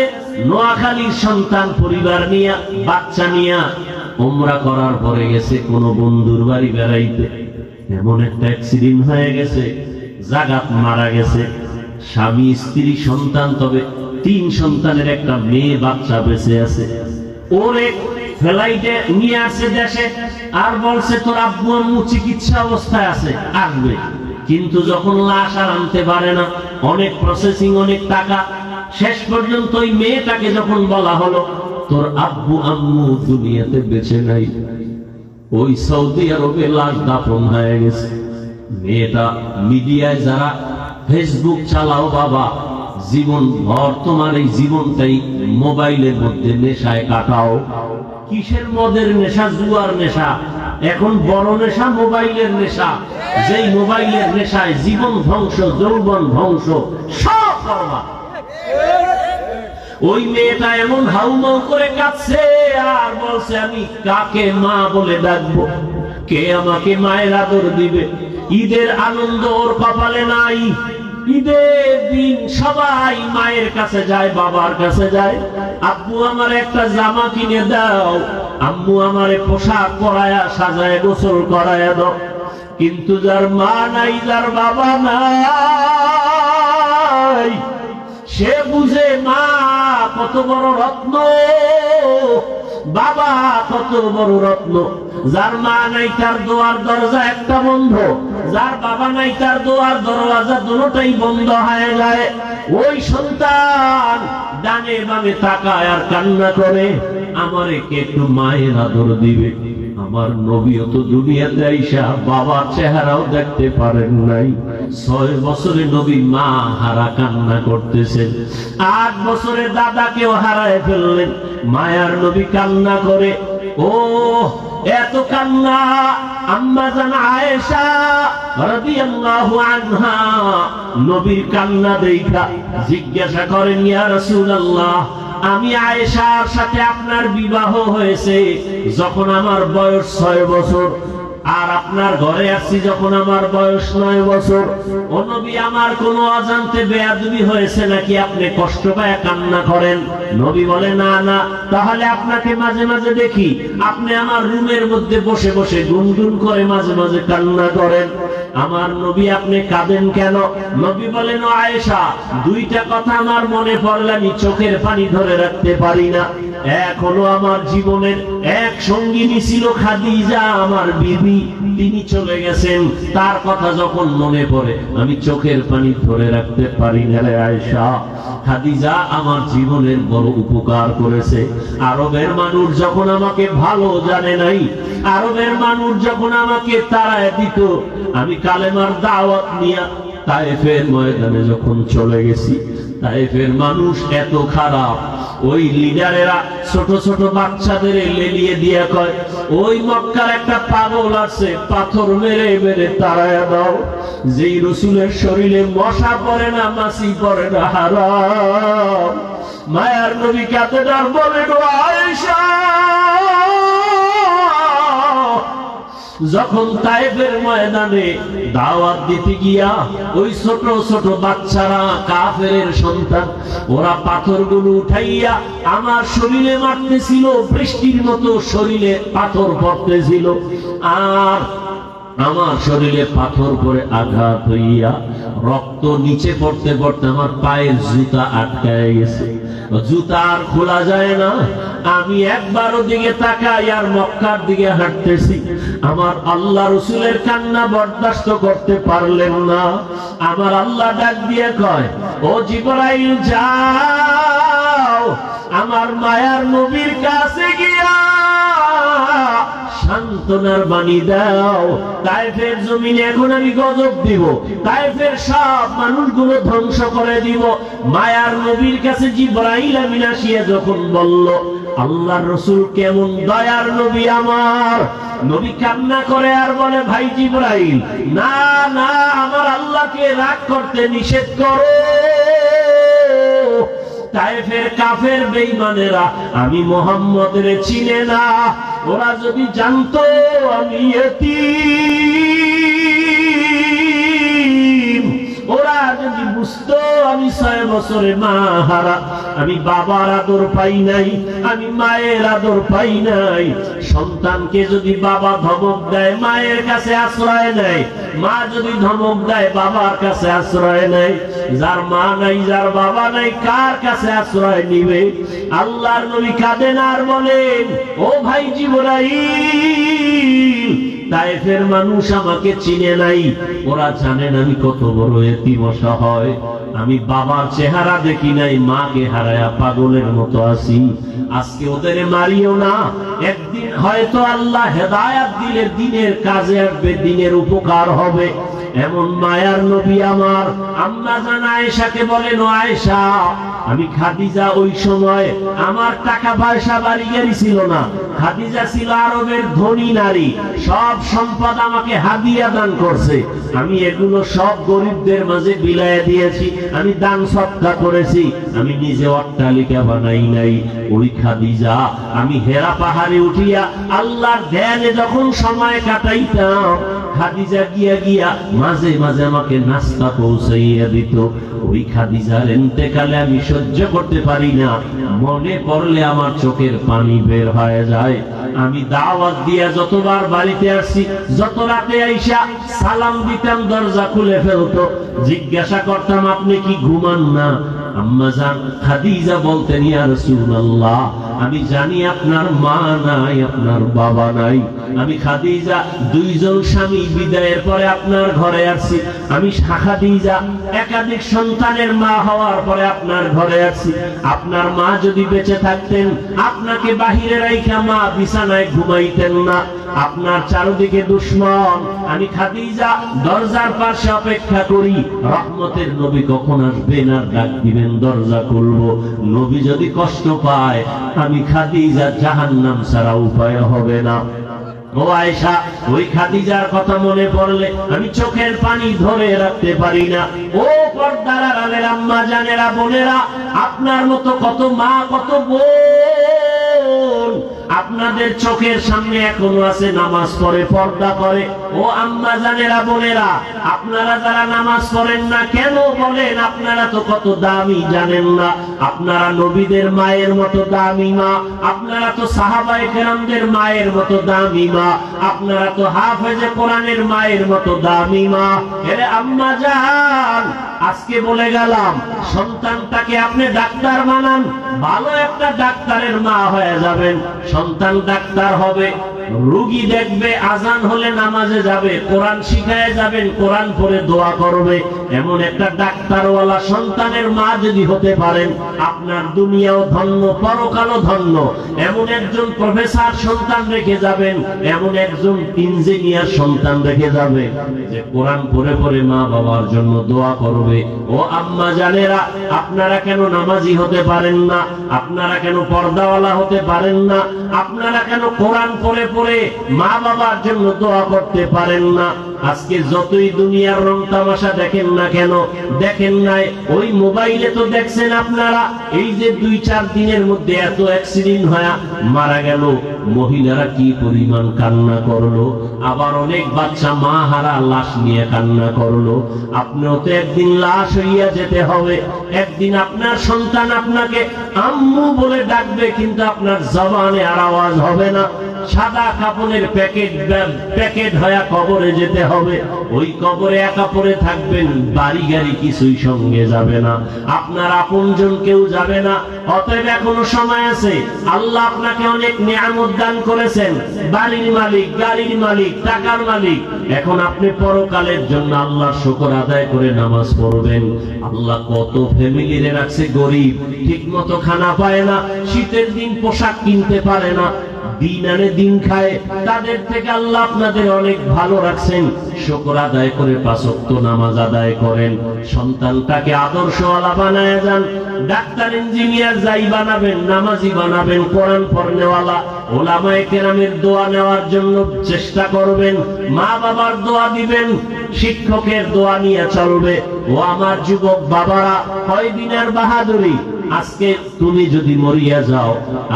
নোয়াখালীর সন্তান পরিবার নিয়ে, বাচ্চা নিয়ে ওমরা করার পরে গেছে কোন বন্ধুর বাড়ি বেড়াইতে, এমন একটা অ্যাক্সিডেন্ট হয়ে গেছে, জাগাত মারা গেছে। স্বামী স্ত্রী সন্তান, তবে 3 সন্তানের একটা মেয়ে বাচ্চা বেঁচে আছে। ওরে ফ্লাইটে নিয়ে আসে দেশে, আর বলছে তোর আব্বু আম্মু চিকিৎসা অবস্থায় আছে, আসবে। কিন্তু যখন লাশ আর আনতে পারে না, অনেক প্রসেসিং, অনেক টাকা, শেষ পর্যন্ত ওই মেয়েটাকে যখন বলা হলো তোর আব্বু আম্মু দুনিয়াতে বেঁচে নাই, ওই সৌদি আরবে লাশ দাফন হয়ে গেছে। মেয়েটা মিডিয়ায় যারা ফেসবুক চালাও বাবা, জীবন ভর তোমার এই জীবনটাই মোবাইলের মধ্যে নেশায় কাটাও। কিসের মদের নেশা, জুয়ার নেশা, এখন বড় নেশা মোবাইলের নেশা। যেই মোবাইলের নেশায় জীবন ধ্বংস, যৌবন ধ্বংস, সব করবা। ওই মেয়েটা এমন হাউমাউ করে কাঁদছে আর বলছে আমি কাকে মা বলে ডাকবো, কে আমাকে মায়ের আদর দিবে? ঈদের আনন্দ ওর কপালে নাই। ঈদের দিন সবাই মায়ের কাছে যায়, বাবার কাছে যায়, আব্বু আমার একটা জামা কিনে দাও, আম্মু আমারে পোশাক পরায়া সাজায় গোসল করায়া দাও। কিন্তু যার মা নাই, যার বাবা নাই, সে বুঝে মা কত বড় রত্ন, বাবা কত বড় রত্ন। যার মা নাই তার দোয়ার দরজা একটা বন্ধ, যার বাবা নাই তার দোয়ার দরওয়াজা দুটোই বন্ধ হয়ে যায়। ওই সন্তান ডানে বামে তাকায় আর কান্না করে, আমারে কে একটু মায়ের আদর দিবে? আমার নবীও তো দুনিয়াতে আইসা বাবার চেহারাও দেখতে পারেন নাই। 6 বছরে নবী মা হারা কান্না করতেছেন, 8 বছরে দাদাকেও হারায় ফেললেন, মায়ার নবী কান্না করে। ও এত কান্না! আম্মা জান আয়েশা রাদিয়াল্লাহু আনহা নবীর কান্না দেখা জিজ্ঞাসা করেন, ইয়া রাসূলুল্লাহ, আমি আয়েশার সাথে আপনার বিবাহ হয়েছে যখন আমার বয়স 6 বছর, আর আপনার ঘরে আসছি যখন আমার বয়স 9 বছর। ও নবী, আমার কোনো অজান্তে বেয়াদবি হয়েছে নাকি আপনি কষ্ট পায় কান্না করেন? নবী বলে, না না। তাহলে আপনাকে মাঝে মাঝে দেখি আপনি আমার রুমের মধ্যে বসে বসে গুনগুন করে মাঝে মাঝে কান্না করেন। আমার নবী, আপনি কাঁদেন কেন? নবী বলেন, ও আয়েশা, 2টা কথা আমার মনে পড়লে আমি চোখের পানি ধরে রাখতে পারি না। এক হলো আমার জীবনের এক সঙ্গিনী ছিল খাদিজা, আমার বিবি, তিনি চলে গেছেন, তার কথা যখন মনে পড়ে আমি চোখের পানি ধরে রাখতে পারি না রে আয়েশা। খাদিজা আমার জীবনের বড় উপকার করেছে। আরবের মানুষ যখন আমাকে ভালো জানে নাই, আরবের মানুষ যখন আমাকে তাড়ায় দিত, আমি কালেমার দাওয়াত নিয়ে তায়েফের ময়দানে যখন চলে গেছি, তায়েফের মানুষ এত খারাপ, ওই লিডারেরা ছোট ছোট বাচ্চাদের লেলিয়ে দিয়ে কয়, ওই মক্কার একটা পাগল আছে, পাথর মেরে মেরে তাড়ায়া দাও। যেই রসুলের শরীরে মশা পড়ে না, মাছি পড়ে না, হারাম। মায়ার নবী কাঁদে আর বলে, গো আয়েশা, যখন তায়েফের ময়দানে দাওয়াত দিতে গিয়া ওই ছোট ছোট বাচ্চারা, কাফেরের সন্তান, ওরা পাথরগুলো উঠাইয়া আমার শরীরে মারতেছিল, বৃষ্টির মতো শরীরে পাথর পড়তেছিল, আর আমার শরীরে পাথর পরে আঘাত হইয়া রক্ত নিচে পড়তে পড়তে আমার পায়ের জুতা আটকায় গেছে, জুতা আর খোলা যায় না। আমি একবার ওদিকে তাকাই আর মক্কার দিকে হাঁটতেছি। আমার আল্লাহ রসুলের কান্না বরদাস্ত করতে পারলেন না। আমার আল্লাহ ডাক দিয়ে কয়, ও জিবরাইল যাও, আমার মায়ার নবীর কাছে গিয়া সান্ত্বনার বাণী দাও। তায়েফের জমিনে এখন আমি গজব দিব, তায়েফের সব মানুষগুলো ধ্বংস করে দিব। মায়ার নবীর কাছে জিবরাইল আমিন আসিয়া যখন বলল, আল্লাহর রাসূল কেমন দয়ার নবী, আমার নবী কান্না করে আর বলে, ভাই জিবরাইল, না না, আমার আল্লাহকে রাগ করতে নিষেধ করো। তায়েফের কাফের বেঈমানেরা আমি মুহাম্মদের চিনে না, ওরা যদি জানতো আমি এতিম, ওরা যদি বুঝতো আমি 6 বছরে মা হারা, আমি বাবার আদর পাই নাই, আমি মায়ের আদর পাই নাই। সন্তানকে যদি বাবা ধমক দেয় মায়ের কাছে আশ্রয় নেয়, মা যদি ধমক দেয় বাবার কাছে আশ্রয় নেয়। যার মা নাই, যার বাবা নাই, কার কাছে আশ্রয় নিবে? আল্লাহর নবী কাঁদেন আর বলেন, ও ভাই জিবরাইল, তায়েফের মানুষ আমাকে চিনে নাই, ওরা জানেন আমি কত বড় এতিম অসহায়, আমি বাবার চেহারা দেখি নাই, মাকে হারায়া পাগলের মতো আছি। আজকে ওদের মারিও না, একদিন হয়তো আল্লাহ হেদায়াত দিলে দিনের কাজে আসবে, দিনের উপকার হবে। এমন মায়ার নবী আমার আম্মা জান আয়েশাকে বলেন, ও আয়েশা, আমি খাদিজা ওই সময় আমার টাকা পয়সা বাড়ি গাড়ি ছিল না, খাদিজা ছিল আরবের ধনী নারী, সব সম্পদ আমাকে হাদিয়া দান করছে, আমি এগুলো সব গরিবদের মাঝে বিলায় দিয়েছি, আমি দান সদকা করেছি, আমি নিজে অট্টালিকা বানাই নাই। ওই খাদিজা আমি হেরা পাহাড়ে উঠিয়া আল্লাহর ধ্যানে যখন সময় কাটাইতাম, খাদিজা গিয়া গিয়া মাঝে মাঝে আমাকে নাস্তা পৌঁছাইয়া দিত। ওই খাদিজার ইন্তেকালে আমি সহ্য করতে পারি না, মনে পড়লে আমার চোখের পানি বের হয়ে যায়। আমি দাওয়াত দিয়া যতবার বাড়িতে আসছি, যত রাতে আইসা সালাম দিতাম, দরজা খুলে ফেলতো, জিজ্ঞাসা করতাম আপনি কি ঘুমান না? আম্মা জান খাদিজা বলতেন, ইয়া রাসূলুল্লাহ, আমি জানি আপনার মা নাই, আপনার বাবা নাই, আমি খাদিজা দুইজন স্বামী বিদায়ের পরে আপনার ঘরে আসছি, আমি খাদিজা একাধিক সন্তানের মা হওয়ার পরে আপনার ঘরে আসছি। আপনার মা যদি বেঁচে থাকতেন, আপনাকে বাহিরে রাইখা মা বিছানায় ঘুমাইতেন না, আপনার চারদিকে দুশমন, আমি খাদিজা দরজার পাশে অপেক্ষা করি, রহমতের নবী কখন আসবেন আর ডাক দিবেন, দরজা খুলবো। নবী যদি কষ্ট পায়, আমি খাদিজা জাহান্নাম ছাড়া উপায় হবে না। ও আয়েশা, ওই খাদিজার কথা মনে পড়লে আমি চোখের পানি ধরে রাখতে পারি না। ও পর্দার আড়ালের আম্মা জানেরা, বোনেরা, আপনার মতো কত মা, কত বোন আপনাদের চোখের সামনে এখনো আছে, নামাজ পড়ে, পর্দা করে। ও আম্মা জানেরা, বোনেরা, আপনারা যারা নামাজ পড়েন না কেন বলেন? আপনারা তো কত দামি জানেন না। আপনারা নবীদের মায়ের মতো দামি মা, আপনারা তো সাহাবায়ে কেরামদের মায়ের মতো দামি মা, আপনারা তো হাফেজে কোরআনের মায়ের মতো দামি মা। এরে আম্মা জান, আজকে বলে গেলাম, সন্তানটাকে আপনি ডাক্তার বানান, ভালো একটা ডাক্তারের মা হয়ে যাবেন, সন্তান ডাক্তার হবে, রোগী দেখবে, আজান হলে নামাজে যাবে, কোরআন শিখায় যাবেন, কোরআন পড়ে দোয়া করবে। এমন একটা ডাক্তারওয়ালা সন্তানের মা যদি হতে পারেন, আপনার দুনিয়াও ধন্য, পরকালও ধন্য। এমন একজন প্রফেসর সন্তান রেখে যাবেন, এমন একজন ইঞ্জিনিয়ার সন্তান রেখে যাবে যে কোরআন পড়ে পড়ে মা বাবার জন্য দোয়া করবে। ও আম্মা জানেরা, আপনারা কেন নামাজি হতে পারেন না? আপনারা কেন পর্দাওয়ালা হতে পারেন না? আপনারা কেন কোরআন পড়ে পড়ে মা বাবার জন্য দোয়া করতে পারেন না? আজকে যতই দুনিয়ার রং তামাশা দেখেন না কেন, দেখেন নাই ওই মোবাইলে তো দেখছেন আপনারা, এই যে 2-4 দিনের মধ্যে এত অ্যাক্সিডেন্ট হয়ে মারা গেল, মহিলারা কি পরিমাণ কান্না করলো, আবার অনেক বাচ্চা মা হারা লাশ নিয়ে কান্না করলো। আপনিও তো একদিন লাশ হইয়া যেতে হবে, একদিন আপনার সন্তান আপনাকে আম্মু বলে ডাকবে, কিন্তু আপনার জবানে আর আওয়াজ হবে না। সাদা কাপড়ের প্যাকেট হয়ে কবরে যেতে হবে, ওই কবরে একা পড়ে থাকবেন, বাড়ি গাড়ি কিছুই সঙ্গে যাবে না, আপনার আপনজন কেউ যাবে না। অতএব এখনো সময় আছে, আল্লাহ আপনাকে অনেক নিয়ামত দান করেছেন, বাড়ির মালিক, গাড়ির মালিক, টাকার মালিক। এখন আপনি পরকালের জন্য আল্লাহর শুকর আদায় করে নামাজ পড়বেন। আল্লাহ কত ফ্যামিলিরে রাখছে গরিব, ঠিক মতো খানা পায় না, শীতের দিন পোশাক কিনতে পারে না, দিন আনে দিন খায়, তাদের থেকে আল্লাহ আপনাদের অনেক ভালো রাখছেন। শুকর আদায় করে 5 ওয়াক্ত নামাজ আদায় করেন, সন্তানটাকে আদর্শওয়ালা বানায় যান। ডাক্তার ইঞ্জিনিয়ার যাই বানাবেন, নামাজি বানাবেন, কোরআন পড়নেওয়ালা, ওলামায়ে কেরামের দোয়া নেওয়ার জন্য চেষ্টা করবেন, মা বাবার দোয়া দিবেন, শিক্ষকের দোয়া নিয়ে চলবে। ও আমার যুবক বাবারা, কয়দিনের বাহাদুরি। আজকে তুমি যদি মরিয়া যাও,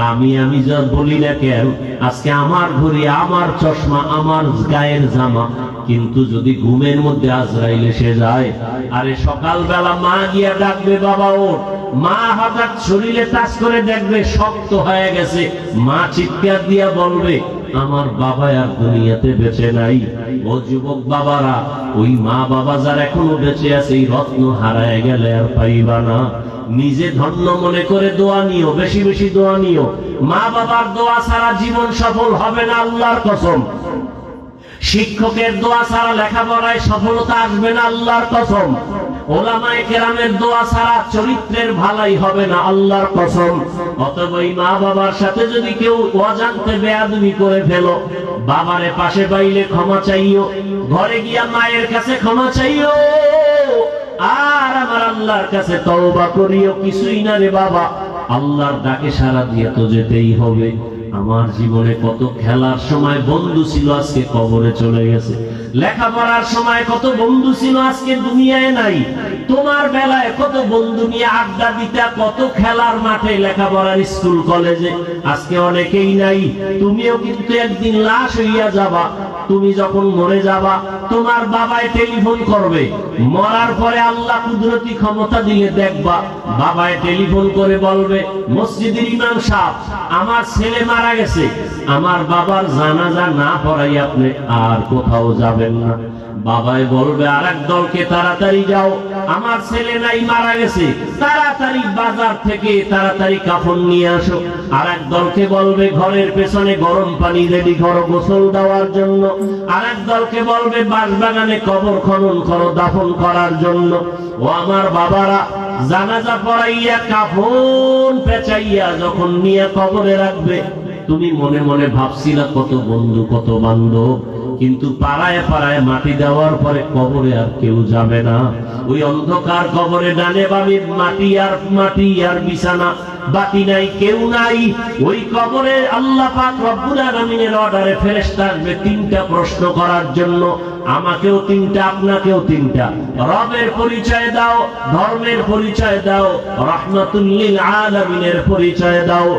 আমি যা বলি না কেন, আজকে আমার ঘড়ি, আমার চশমা, আমার গায়ের জামা, কিন্তু যদি ঘুমের মধ্যে আজরাইল এসে যায়, আরে সকালবেলা মা গিয়া ডাকবে, বাবা ওঠ, মা হঠাৎ শরীরে টাচ করে দেখবে শক্ত হয়ে গেছে, মা চিৎকার দিয়া বলবে আমার বাবা আর দুনিয়াতে বেঁচে নাই। ও যুবক বাবারা, ওই মা বাবা যারা এখনো বেঁচে আছে, এই রত্ন হারায় গেলে আর পাইবা না। নিজে ধন্য মনে করে দোয়া নিও, বেশি বেশি দোয়া নিও। মা বাবার দোয়া ছাড়া জীবন সফল হবে না, আল্লাহর কসম। শিক্ষকের দোয়া ছাড়া লেখাপড়ায় সফলতা আসবে না, আল্লাহর কসম। ওলামায়ে কেরামের দোয়া ছাড়া চরিত্রের ভালাই হবে না, আল্লাহর কসম। অতএব মা বাবার সাথে যদি কেউ অজান্তে বেয়াদবি করে ফেলো, বাবারে পাশে পাইলে ক্ষমা চাইও, ঘরে গিয়া মায়ের কাছে ক্ষমা চাইও, আর আমার আল্লাহর কাছে তওবা করিও। কিছুই না রে বাবা, আল্লাহর ডাকে সাড়া দিয়ে তো যেতেই হবে। আমার জীবনে কত খেলার সময় বন্ধু ছিল, আজকে কবরে চলে গেছে। লেখাপড়ার সময় কত বন্ধু ছিল, আজকে দুনিয়ায় নাই। তোমার বেলায় কত বন্ধু নিয়ে আড্ডা দিতা, কত খেলার মাঠে, লেখাপড়ার স্কুল কলেজে, আজকে অনেকেই নাই। তুমিও কিন্তু একদিন লাশ হইয়া যাবা। তুমি যখন মরে যাবা, তোমার বাবায় টেলিফোন করবে, মরার পরে আল্লাহ কুদরতি ক্ষমতা দিলে দেখবা, বাবায় টেলিফোন করে বলবে, মসজিদের ইমাম সাহেব, আমার ছেলে মারা গেছে, আমার বাবার জানাজা না পড়াই আপনি আর কোথাও যাবেন না। বাবাই বলবে আরেক দলকে, তাড়াতাড়ি যাও, আমার ছেলে নাই, মারা গেছে, তাড়াতাড়ি বাজার থেকে তাড়াতাড়ি কাফন নিয়ে আসো। আরেক দলকে বলবে ঘরের পেছনে গরম পানি রেডি করো গোসল দেওয়ার জন্য। আরেক দলকে বলবে বাঁশবাগানে কবর খনন করো দাফন করার জন্য। ও আমার বাবারা, জানাজা পড়াইয়া কাফন পেঁচাইয়া যখন নিয়ে কবরে রাখবে, তুমি মনে মনে ভাবছিলা কত বন্ধু, কত বান্ধব, কিন্তু পাড়ায় পাড়ায় মাটি দেওয়ার পরে কবরে আর কেউ যাবে না। ওই অন্ধকার কবরে ডানে বামে মাটি আর বিছানা, বাতি নাই, কেউ নাই। ওই কবরে আল্লাহ পাক রব্বুল আলামিনের অর্ডারে ফেরেশতা আসবে 3টা প্রশ্ন করার জন্য। আমাকেও 3টা, আপনাকেও 3টা। রবের পরিচয় দাও, ধর্মের পরিচয় দাও, রাহমাতুল লিল আলামিনের পরিচয় দাও।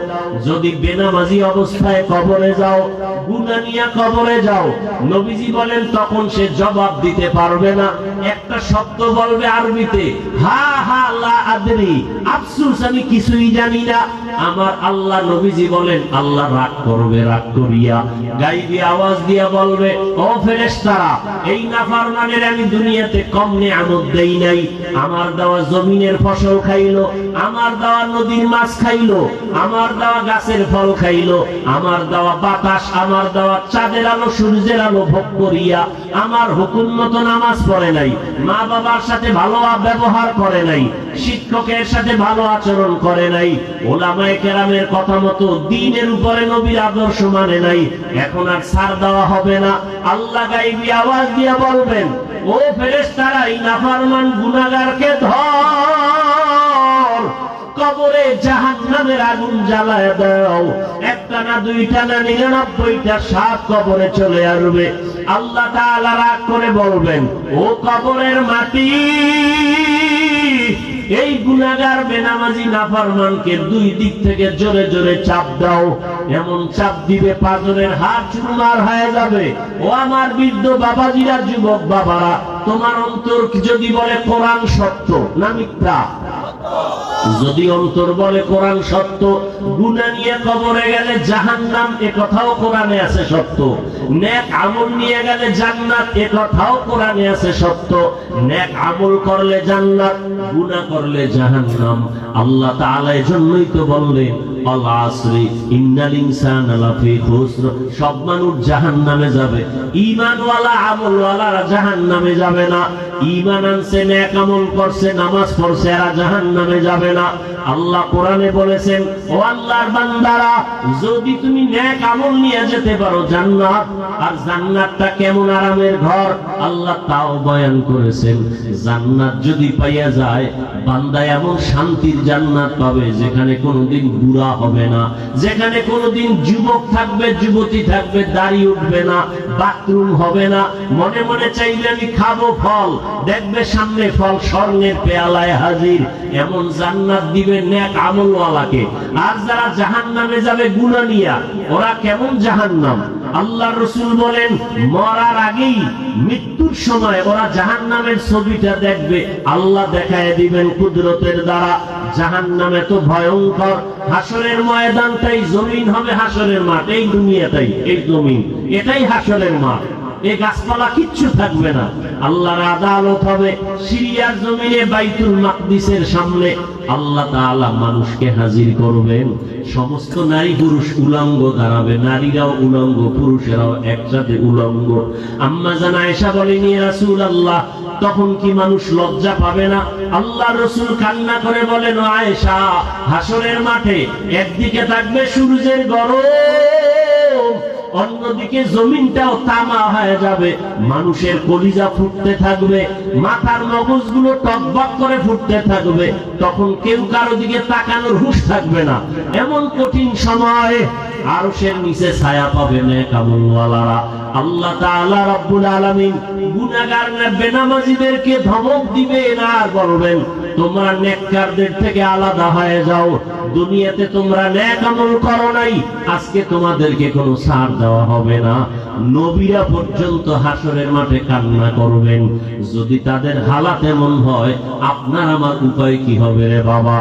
যদি বেনামাজি অবস্থায় কবরে যাও, গুনাহ নিয়ে কবরে যাও, নবীজি বলেন তখন সে জবাব দিতে পারবে না। একটা শব্দ বলবে আরবিতে, হা হা লা আদরি, আফসোস আমি কিছুই জানি জানি না। আমার আল্লাহ নবীজি বলেন আল্লাহ রাগ করবে, রাগ করিয়া গাইবি আওয়াজ দিয়া বলবে, ও ফেরেশতারা, এই নাফরমানের আমি দুনিয়াতে কম নিয়ামত দেই নাই। আমার দেওয়া জমিনের ফসল খাইলো, আমার দেওয়া নদীর মাছ খাইলো, আমার দেওয়া গাছের ফল খাইলো, আমার দেওয়া বাতাস, আমার দেওয়া চাঁদের আলো সূর্যের আলো ভোগ করিয়া আমার হুকুম মতো নামাজ পড়ে নাই, মা বাবার সাথে ভালো ব্যবহার করে নাই, শিক্ষকের সাথে ভালো আচরণ করে নাই, ওলামায়ে কেরামের কথা মতো দ্বীনের উপরে নবীর আদর্শ মানে নাই। এখন আর ছাড় দেওয়া হবে না। আল্লাহ গায়বী আওয়াজ দিয়ে বলবেন, ও ফেরেশতারা, এই নাফরমান গুনাহগারকে ধর, কবরে জাহান্নামের আগুন জ্বালায় দাও। একটা না, দুইটা না, 99টা সাপ কবরে চলে আসবে। আল্লাহ তাআলা রাগ করে বলবেন, ও কবরের মাটি, এই গুনাহগার বেনামাজি নাফরমানকে দুই দিক থেকে জোরে জোরে চাপ দাও। এমন চাপ দিবে পাঁজরের হাড় চুরমার হয়ে যাবে। ও আমার বৃদ্ধ বাবাজিরা, যুবক বাবারা, তোমার অন্তর যদি বলে কোরআন সত্য না মিথ্যা? যদি অন্তর বলে কোরআন সত্য, গুনাহ নিয়ে কবরে গেলে জাহান্নাম, এ কথাও কোরআনে আছে সত্য। নেক আমল নিয়ে গেলে জান্নাত, এ কথাও কোরআনে আছে সত্য। নেক আমল করলে জান্নাত, গুনাহ করলে জাহান্নাম। আল্লাহ তাআলা এজন্যই তো বললেন, আল আসরি ইন্নাল ইনসানা লাফি খুসর, সব মানুষ জাহান্নামে যাবে, ঈমানওয়ালা আমলওয়ালারা জাহান্নামে যাবে না। ঈমান আনছে, নেক আমল করছে, নামাজ পড়ছে, এরা জাহান্নামে যাবে না। আল্লাহ কোরআনে বলেছেন, ও আল্লাহর বান্দারা, যদি তুমি নেক আমল নিয়ে যেতে পারো জান্নাত, আর জান্নাতটা কেমন আরামের ঘর আল্লাহ তাও বয়ান করেছেন। জান্নাত যদি পাইয়া যায়, বান্দা এমন শান্তির জান্নাত পাবে যেখানে কোনোদিন বুড়া হবে না, যেখানে কোনোদিন যুবক থাকবে, যুবতী থাকবে, দাড়ি উঠবে না, বাথরুম হবে না। মনে মনে চাইলে আমি খাবো ফল, দেখবে সামনে ফল স্বর্ণের পেয়ালায় হাজির। এমন জান্নাত দিবে নেক আমলওয়ালাকে। আর যারা জাহান্নামে যাবে গুনাহ নিয়া, ওরা কেমন জাহান্নাম? আল্লাহর রাসূল বলেন, মরার আগেই, মৃত্যুর সময় ওরা জাহান্নামের ছবিটা দেখবে, আল্লাহ দেখায় দিবেন কুদরতের দ্বারা। জাহান্নাম এত ভয়ঙ্কর, হাসরের ময়দানটাই জমিন হবে, হাসরের মাঠ, এই দুনিয়াটাই, এই জমিন, এটাই হাসরের মাঠ। এই গাছপালা কিচ্ছু থাকবে না, আল্লাহর আদালত হবে সিরিয়ার জমিনে, বাইতুল মাকদিসের সামনে আল্লাহ তাআলা মানুষকে হাজির করবেন। সমস্ত নারী পুরুষ উলঙ্গ দাঁড়াবে, নারীরাও উলঙ্গ, পুরুষেরাও একসাথে উলঙ্গ। আম্মা জান আয়েশা বলেন, ইয়া রাসূলুল্লাহ, তখন কি মানুষ লজ্জা পাবে না? আল্লাহর রাসূল কান্না করে বলেন, ও আয়েশা, হাসরের মাঠে একদিকে থাকবে সূর্যের গরম, অন্যদিকে জমিনটাও তামা হয়ে যাবে, মানুষের কলিজা ফুটতে থাকবে, মাথার মগজগুলো টকবক করে ফুটতে থাকবে, তখন কেউ কারো দিকে তাকানোর হুঁশ থাকবে না। এমন কঠিন সময়ে আরশের নিচে ছায়া পাবে নেক আমলওয়ালারা। আল্লাহ তাআলা রব্বুল আলামিন গুনাহগার বেনামাজীদেরকে ধমক দিবেন আর বলবেন, তোমরা নেককারদের থেকে আলাদা হয়ে যাও। দুনিয়াতে তোমরা নেক আমল করো নাই, আজকে তোমাদেরকে কোনো ছাড় দেওয়া হবে না। নবীরা পর্যন্ত হাসরের মাঠে কান্না করবেন। যদি তাদের হালাত এমন হয়, আপনার আমার উপায় কি হবে রে বাবা?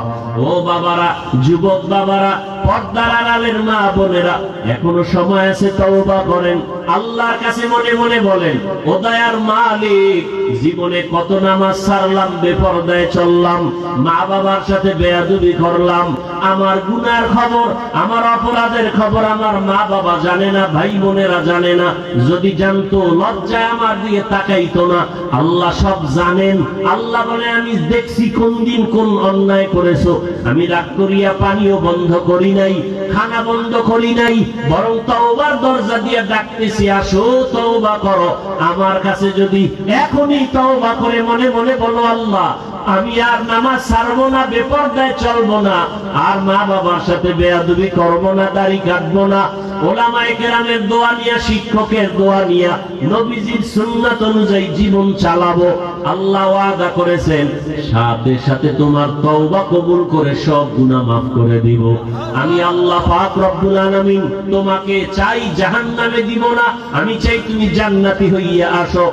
ও বাবারা, যুবক বাবারা, পর্দার আড়ালের মা বোনেরা, এখনো সময় আছে, তওবা করেন। আল্লাহর কাছে মনে মনে বলেন, ও দয়ার মালিক, জীবনে কত নামাজ ছাড়লাম, বেপরদায় চললাম, মা বাবার সাথে বেয়াদবি করলাম, আমার গুনার খবর, আমার অপরাধের খবর আমার মা বাবা জানে না, ভাই বোনেরা জানে না। যদি জানতো, লজ্জায় আমার দিকে তাকাইতো না। আল্লাহ সব জানেন। আল্লাহ বলে, আমি দেখছি কোন দিন কোন অন্যায় করেছো। আমি রাগ করিয়া পানিও বন্ধ করি নাই, খানা বন্ধ করি নাই, বরং তওবার দরজা দিয়ে ডাকতেছি, আসো তওবা করো। আমার কাছে যদি এখনই তওবা করে মনে মনে বলো, আল্লাহ, আমি আর নামাজ ছাড়বো না, বেপরদায় চলবো না, আর মা বাবার সাথে বেয়াদবি করবো না, দাড়ি কাটবো না, ওলামায়ে কেরামের দোয়া নিয়া, শিক্ষকের দোয়া নিয়া, নবীজির সুন্নাত অনুযায়ী জীবন চালাবো, আল্লাহ ওয়াদা করেছেন সাথে সাথে তোমার তওবা কবুল করে সব গুনাহ মাফ করে দিব। আমি আল্লাহ পাক রব্বুল আলামিন তোমাকে চাই জাহান্নামে দিব না, আমি চাই তুমি জান্নাতি হইয়া আসো।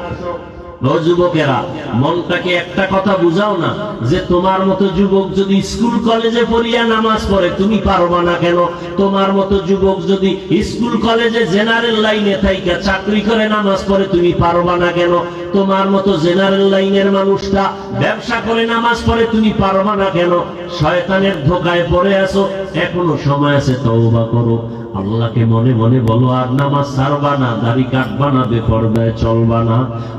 ও যুবকেরা, মনটাকে একটা কথা বুঝাও না যে তোমার মতো যুবক যদি স্কুল কলেজে পড়িয়া নামাজ পড়ে তুমি পারবা না কেন? তোমার মতো যুবক যদি স্কুল কলেজে জেনারেল লাইনে থাইকা চাকরি করে নামাজ পড়ে তুমি পারবা না কেন? তোমার মতো জেনারেল লাইনের মানুষটা ব্যবসা করে নামাজ পড়ে তুমি পারবা না কেন? শয়তানের ধোকায় পড়ে আছো, এখনো সময় আছে, তওবা করো। আল্লাহকে মনে মনে বলো, আর নামাজ ছাড়বা না, দাড়ি কাটবা না, বেপরদায় চলবা না।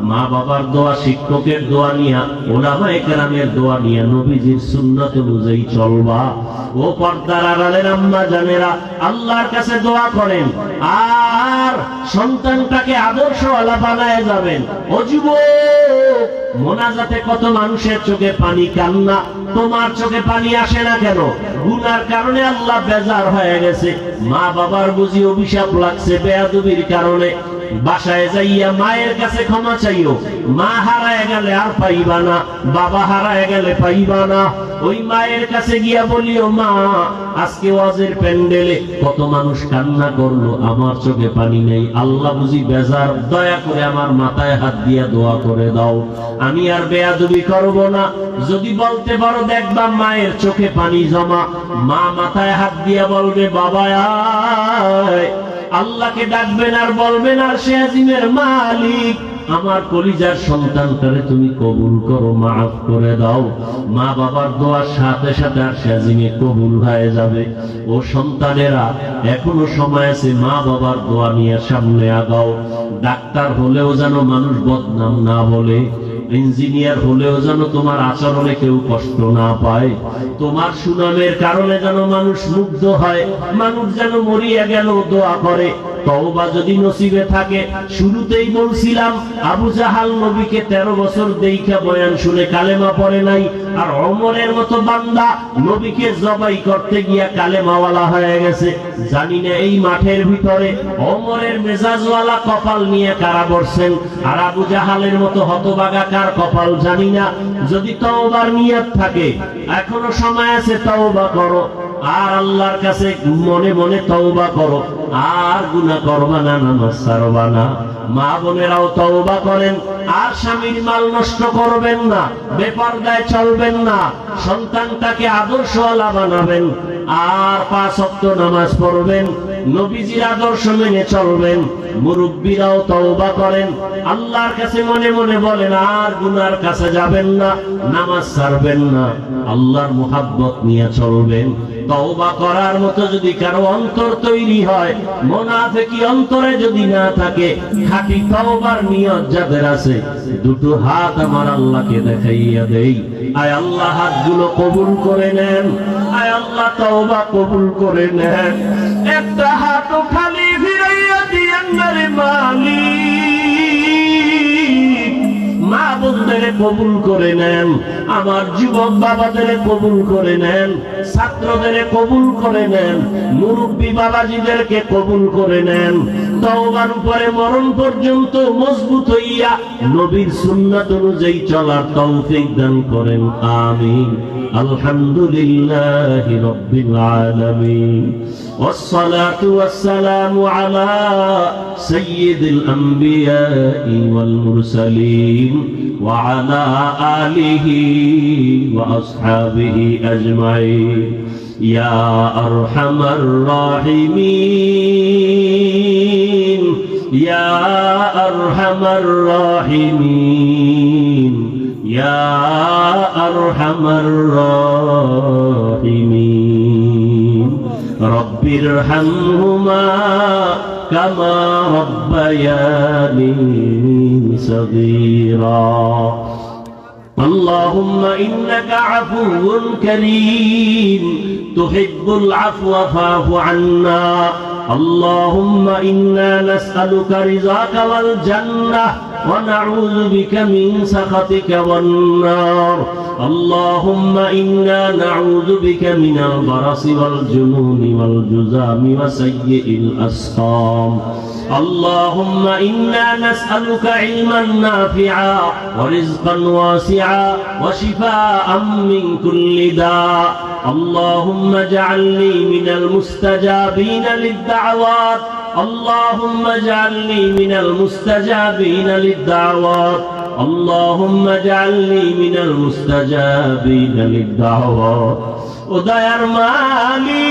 মা বাবার দোয়া, শিক্ষকের দোয়া নিয়া, ওলামায়ে কেরামের দোয়া নিয়া, নবীজির সুন্নাত অনুযায়ী চলবা। ও পর্দার আড়ালের আম্মা জানেরা, আল্লাহর কাছে দোয়া করেন আর সন্তানটাকে আদর্শওয়ালা বানায় যাবেন। ও যুবক, মোনাজাতে কত মানুষের চোখে পানি, কান্না, তোমার চোখে পানি আসে না কেন? গুনার কারণে আল্লাহ বেজার হয়ে গেছে। মা বাবার বুঝি অভিশাপ লাগছে বেয়াদবির কারণে। বাসায় যাইয়া মায়ের কাছে ক্ষমা চাইও। মা হারায় গেলে আর পাইবা না, বাবা হারায় গেলে পাইবা না। ওই মায়ের কাছে গিয়া বলিও, মা আজকে ওয়াজের প্যান্ডেলে কত মানুষ কান্না করলো, আমার চোখে পানি নেই, আল্লাহ বুঝি বেজার, দয়া করে আমার মাথায় হাত দিয়া দোয়া করে দাও, আমি আর বেয়াদবি করব না। যদি বলতে পারো, দেখবা মায়ের চোখে পানি জমা। মা মাথায় হাত দিয়া বলবে, বাবা আয়। আল্লাহকে ডাকবেন আর বলবেন, আর সে আজিমের মালিক, আমার কলিজার সন্তানটারে তুমি কবুল করো, মাফ করে দাও। মা বাবার দোয়ার সাথে সাথে আর সে আজিমে কবুল হয়ে যাবে। ও সন্তানেরা, এখনো সময় আছে, মা বাবার দোয়া নিয়ে সামনে আগাও। ডাক্তার হলেও যেন মানুষ বদনাম না বলে, ইঞ্জিনিয়ার হলেও যেন তোমার আচরণে কেউ কষ্ট না পায়, তোমার সুনামের কারণে যেন মানুষ মুগ্ধ হয়, মানুষ যেন মরিয়া গেল দোয়া করে। তওবা যদি নসিবে থাকে, শুরুতেই বলছিলাম আবু জাহাল নবীকে 13 বছর দেইখা বয়ান শুনে কালেমা পড়ে নাই, আর ওমরের মতো বান্দা নবীকে জবাই করতে গিয়া কালেমাওয়ালা হয়ে গেছে। জানি না এই মাঠের ভিতরে ওমরের মেজাজওয়ালা কপাল নিয়ে কারা বসছেন, আর আবু জাহালের মতো হতভাগা কার কপাল জানি না। যদি তওবার নিয়ত থাকে, এখনো সময় আছে, তওবা করো আর আল্লাহর কাছে মনে মনে তওবা করো, আর গুনাহ করবা না, নামাজ ছাড়বা না। মা বোনেরাও তওবা করেন, আর স্বামীর মাল নষ্ট করবেন না, বেপরদায় চলবেন না, সন্তানটাকে আদর্শওয়ালা বানাবেন, আর 5 ওয়াক্ত নামাজ পড়বেন, নবীজির আদর্শ মেনে চলবেন। মুরব্বীরাও তওবা করেন, আল্লাহর কাছে মনে মনে বলেন, আর গুনার কাছে যাবেন না, নামাজ ছাড়বেন না, আল্লাহর মুহাব্বত নিয়ে চলবেন। তওবা করার মতো যদি কারো অন্তর তৈরি হয়, মুনাফিকি অন্তরে যদি না থাকে, খাঁটি তওবার নিয়ত যাদের আছে, দুটো হাত আমার আল্লাহকে দেখাইয়া দেই, আয় আল্লাহ হাতগুলো কবুল করে নেন, আয় আল্লাহ তওবা কবুল করে নেন। একটা হাতও খালি ফিরাইয়া দিয়েন না রে মালিক। মা বোনদের কবুল করে নেন, আমার যুবক বাবাদের কবুল করে নেন, ছাত্রদের কবুল করে নেন, মুরব্বী বাবাজিদেরকে কবুল করে নেন। তওবার উপরে মরণ পর্যন্ত মজবুত হইয়া নবীর সুন্নাত অনুযায়ী চলার তৌফিক দান করেন, আমিন। আলহামদুলিল্লাহি রাব্বিল আলামিন, والصلاة والسلام على سيد الأنبياء والمرسلين وعلى آله وأصحابه أجمعين يا أرحم الراحمين يا أرحم الراحمين يا أرحم الراحمين رب ارحمهما كما ربياني صغيرا اللهم إنك عفو كريم تحب العفو فاعف عنا اللهم إنا نسألك رضاك والجنة ونعوذ بك من سخطك والنار اللهم إنا نعوذ بك من البرص والجنون والجذام وسيء الأسقام اللهم إنا نسألك علما نافعا ورزقا واسعا وشفاء من كل داء اللهم اجعلني من المستجابين للدعوات اللهم اجعلني من المستجابين للدعوات আল্লাহুম্মা জাআলনি মিনাল মুস্তাজাবিনা লিদ-দাওয়াত। ও দয়ার মালিক,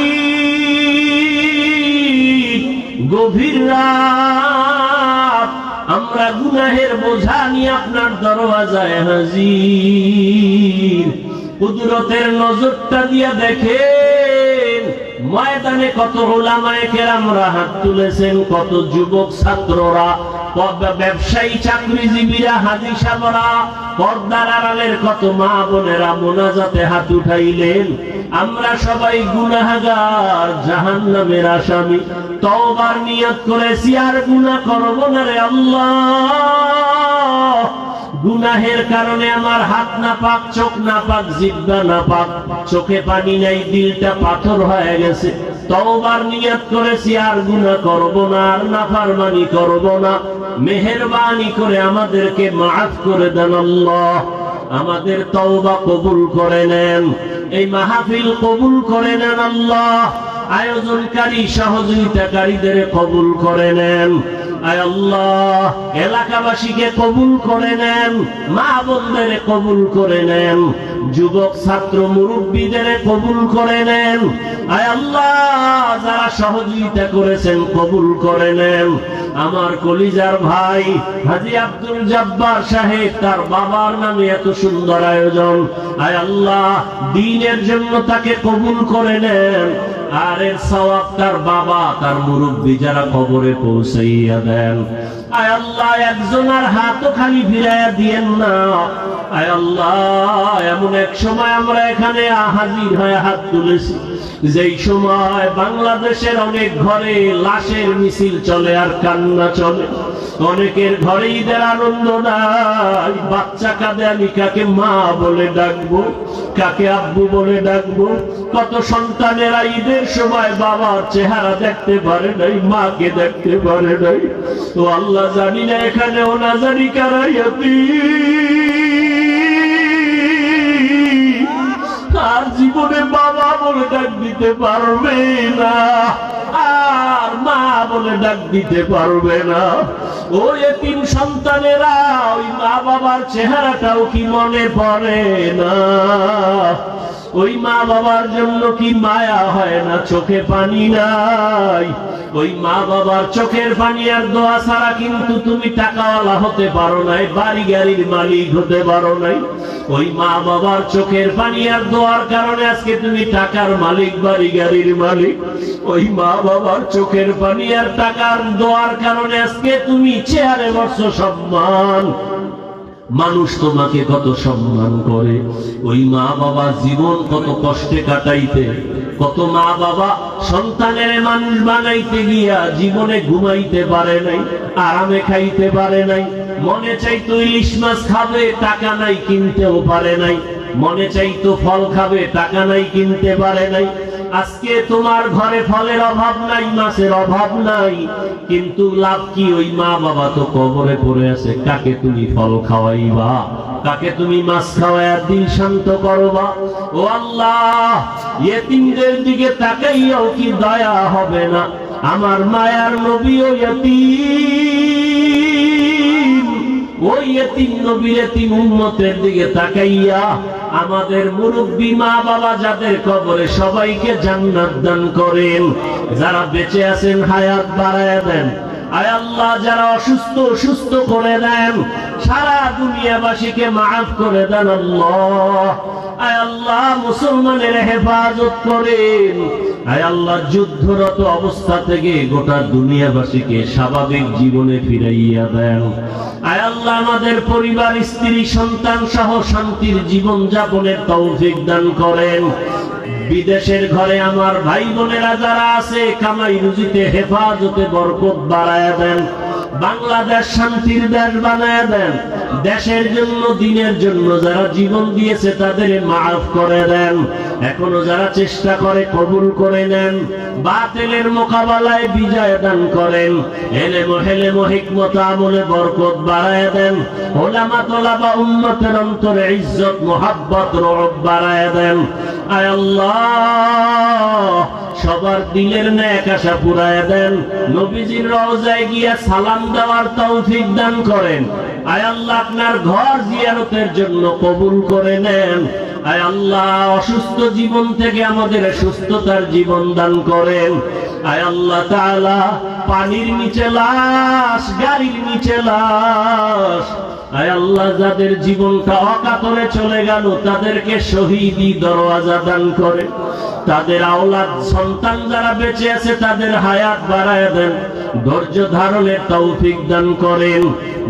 গভীর রাত আমরা গুনাহের বোঝা নিয়ে আপনার দরওয়াজায় হাজির। কুদরতের নজরটা দিয়া দেখেন, ময়দানে কত উলামায়ে কেরামরা হাত তুলেছেন, কত যুবক ছাত্ররা, ব্যবসায়ী চাকরিজীবীরা, হাজী সাহেবরা, পর্দার আড়ালের কত মা বোনেরা মোনাজাতে হাত উঠাইলেন। আমরা সবাই গুনাহগার, জাহান্নামের আসামি। তওবার নিয়ত করেছি আর গুনাহ করব না রে আল্লাহ। গুনাহের কারণে আমার হাত নাপাক, চোখ নাপাক, জিহ্বা নাপাক, চোখে পানি নাই, দিলটা পাথর হয়ে গেছে। তওবার নিয়ত করেছি আর গুনাহ করব না, আর নাফরমানি করব না। মেহেরবানি করে আমাদেরকে মাফ করে দেন আল্লাহ। আমাদের তওবা কবুল করে নেন, এই মাহফিল কবুল করে নেন আল্লাহ। আয়োজনকারী সহযোগিতাকারীদের কবুল করে নেন আয় আল্লাহ। এলাকাবাসীকে কবুল করে নেন, মা বোনদের কবুল করে নেন, যুবক ছাত্র মুরব্বীদের কবুল করে নেন আয় আল্লাহ। যারা সহযোগিতা করেছেন কবুল করে নেন। আমার কলিজার ভাই হাজী আব্দুল জব্বার সাহেব, তার বাবার নামে এত সুন্দর আয়োজন, আয় আল্লাহ দ্বীনের জন্য তাকে কবুল করে নেন। আর এর সওয়াব তার বাবা, তার মুরব্বী যারা কবরে পৌঁছাইয়া দেন আয় আল্লাহ। একজনের হাতও খালি ফিরাইয়া দিয়েন না আয় আল্লাহ। এমন এক সময় আমরা এখানে হাজির হয়ে হাত তুলেছি, যেই সময় বাংলাদেশের অনেক ঘরে লাশের মিছিল চলে আর কান্না চলে। অনেকের ঘরে ঈদের আনন্দ নাই, বাচ্চা কাঁদে, আমি কাকে মা বলে ডাকবো, কাকে আব্বু বলে ডাকবো। কত সন্তানেরা ঈদের সময় বাবার চেহারা দেখতে পারে নাই, মাকে দেখতে পারে নাই। তো আল্লাহ জানি না এখানেও না জানি কারাইয়াতি আর জীবনে বাবা বলে ডাক দিতে পারবে না, আর মা বলে ডাক দিতে পারবে না। ওই এতিম সন্তানেরা ওই মা বাবার চেহারাটাও কি মনে পড়ে না? ওই মা বাবার জন্য কি মায়া হয় না? চোখে পানি নাই। ওই মা বাবার চোখের পানি আর দোয়া ছাড়া কিন্তু তুমি টাকাওয়ালা হতে পারো নাই, বাড়ি গাড়ির মালিক হতে পারো নাই। ওই মা বাবার চোখের পানি আর দোয়ার কারণে আজকে তুমি টাকার মালিক, বাড়ি গাড়ির মালিক। ওই মা বাবার চোখের পানি আর টাকার দোয়ার কারণে আজকে তুমি চেয়ারে বসছো, সম্মান, মানুষ তোমাকে কত সম্মান করে। ওই মা বাবা জীবন কত কষ্টে কাটাইতে, কত মা বাবা সন্তানের মানুষ বানাইতে গিয়া জীবনে ঘুমাইতে পারে নাই, আরামে খাইতে পারে নাই। মনে চাইতো ইলিশ মাছ খাবে, টাকা নাই, কিনতেও পারে নাই। মনে চাইতো ফল খাবে, টাকা নাই, কিনতে পারে নাই। আজকে তোমার ঘরে ফলের অভাব নাই, মাছের অভাব নাই, কিন্তু লাভ কি? ওই মা বাবা তো কবরে পড়ে আছে। কাকে তুমি ফল খাওয়াইবা? কাকে তুমি মাছ খাওয়াইয়া দিন শান্ত করবা? ও আল্লাহ, ইয়েতিমদের দিকে তাকাইয়াও কি দয়া হবে না? আমার মায়ার নবীও ইয়েতিম, ওই ইয়েতিম নবীর ইয়েতিম উম্মতের দিকে তাকাইয়া আমাদের মুরব্বী মা বাবা যাদের কবরে, সবাইকে জান্নাত দান করেন। যারা বেঁচে আছেন হায়াত বাড়ায় দেন আয় আল্লাহ। যারা অসুস্থ সুস্থ করে দেন, সারা দুনিয়াবাসীকে মাফ করে দেন আল্লাহ। আয় আল্লাহ মুসলমানের হেফাজত করেন আয় আল্লাহ। যুদ্ধরত অবস্থা থেকে গোটা দুনিয়াবাসীকে স্বাভাবিক জীবনে ফিরাইয়া দেন আয় আল্লাহ। আমাদের পরিবার, স্ত্রী, সন্তান সহ শান্তির জীবন যাপনের তৌফিক দান করেন। বিদেশের ঘরে আমার ভাই বোনেরা যারা আছে, কামাই রুজিতে হেফাজতে বরকত বাড়ায় দেন। বাংলাদেশ শান্তির দেশ বানায় দেন। দেশের জন্য, দিনের জন্য যারা জীবন দিয়েছে তাদের মাফ করে দেন। এখনো যারা চেষ্টা করে কবুল করে নেন। বাতিলের মোকাবেলায় বিজয় দান করেন। এলেম হেলেম হিকমত আমলে বরকত বাড়ায় দেন। ওলামা তোলাবা উম্মতের অন্তরে ইজ্জত, মুহাব্বত, রব বাড়ায় দেন আয় আল্লাহ। সবার দিলের নেক আশা পুরায়া দেন। নবীজির রওজায় গিয়া সালাম দেওয়ার তৌফিক দান করেন। আয় আল্লাহ আপনার ঘর জিয়ারতের জন্য কবুল করে নেন। আয় আল্লাহ অসুস্থ জীবন থেকে আমাদের সুস্থতার জীবন দান করেন। আয় আল্লাহ তাআলা পানির নিচে লাশ, গাড়ির নিচে লাশ, আয় আল্লাহ যাদের জীবনটা অকাতরে চলে গেল তাদেরকে শহীদি দরওয়াজা দান করে। তাদের আওলাদ সন্তান যারা বেঁচে আছে তাদের হায়াত বাড়ায় দেন, ধৈর্য ধারণের তৌফিক দান করেন।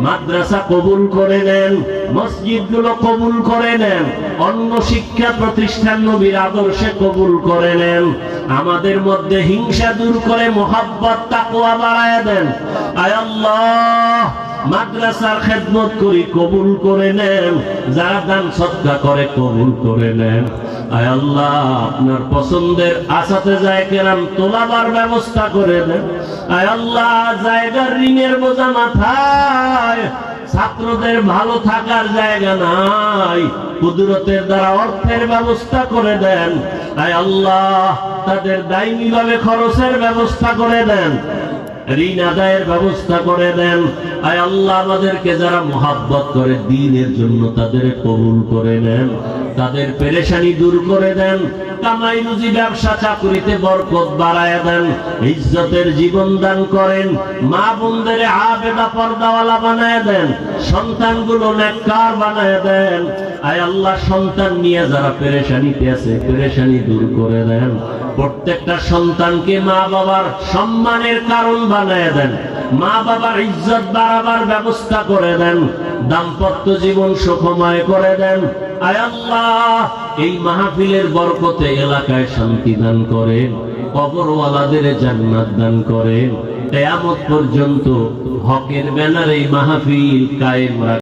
মাদ্রাসা কবুল করে নেন, মসজিদগুলো কবুল করে নেন, অন্য শিক্ষা প্রতিষ্ঠান নবীর আদর্শে কবুল করে নেন। আমাদের মধ্যে হিংসা দূর করে মহব্বত তাকওয়া বাড়ায় দেন। আয় আল্লাহ মাদ্রাসার খেদমত করি কবুল করে নেন, যারা দান সদকা করে কবুল করে নেন। আয় আল্লাহ আপনার পছন্দের আসাতেজায়ে কেরাম তোলাবার ব্যবস্থা করে দেন। আয় আল্লাহ জায়গার ঋণের বোঝা মাথায়, ছাত্রদের ভালো থাকার জায়গা নাই, কুদরতের দ্বারা অর্থের ব্যবস্থা করে দেন। আয় আল্লাহ তাদের দায়ী ভাবে খরচের ব্যবস্থা করে দেন, ঋণ আদায়ের ব্যবস্থা করে দেন। আয় আল্লাহ আমাদেরকে যারা মোহাব্বত করে দ্বীনের জন্য তাদের কবুল করে নেন, তাদের পেরেশানি দূর করে দেন। কামাই রুজি ব্যবসা চাকরিতে বরকত বাড়ায় দেন, ইজ্জতের জীবন দান করেন। মা বোনদের আবেদা পর্দাওয়ালা বানায় দেন, সন্তানগুলো নেককার বানায় দেন। আয় আল্লাহ সন্তান নিয়ে যারা পেরেশানিতে আছে পেরেশানি দূর করে দেন। প্রত্যেকটা সন্তানকে মা বাবার সম্মানের কারণ বানায় দেন, মা বাবার ইজ্জত বাড়াবার ব্যবস্থা করে দেন, দাম্পত্য জীবন সুখময় করে দেন। আয় আল্লাহ এই মাহফিলের বরকতে এলাকায় শান্তি দান করেন, কবরওয়ালাদের জান্নাত দান করেন। কিয়ামত পর্যন্ত হকের ব্যানারে এই মাহফিল কায়েম রাখেন।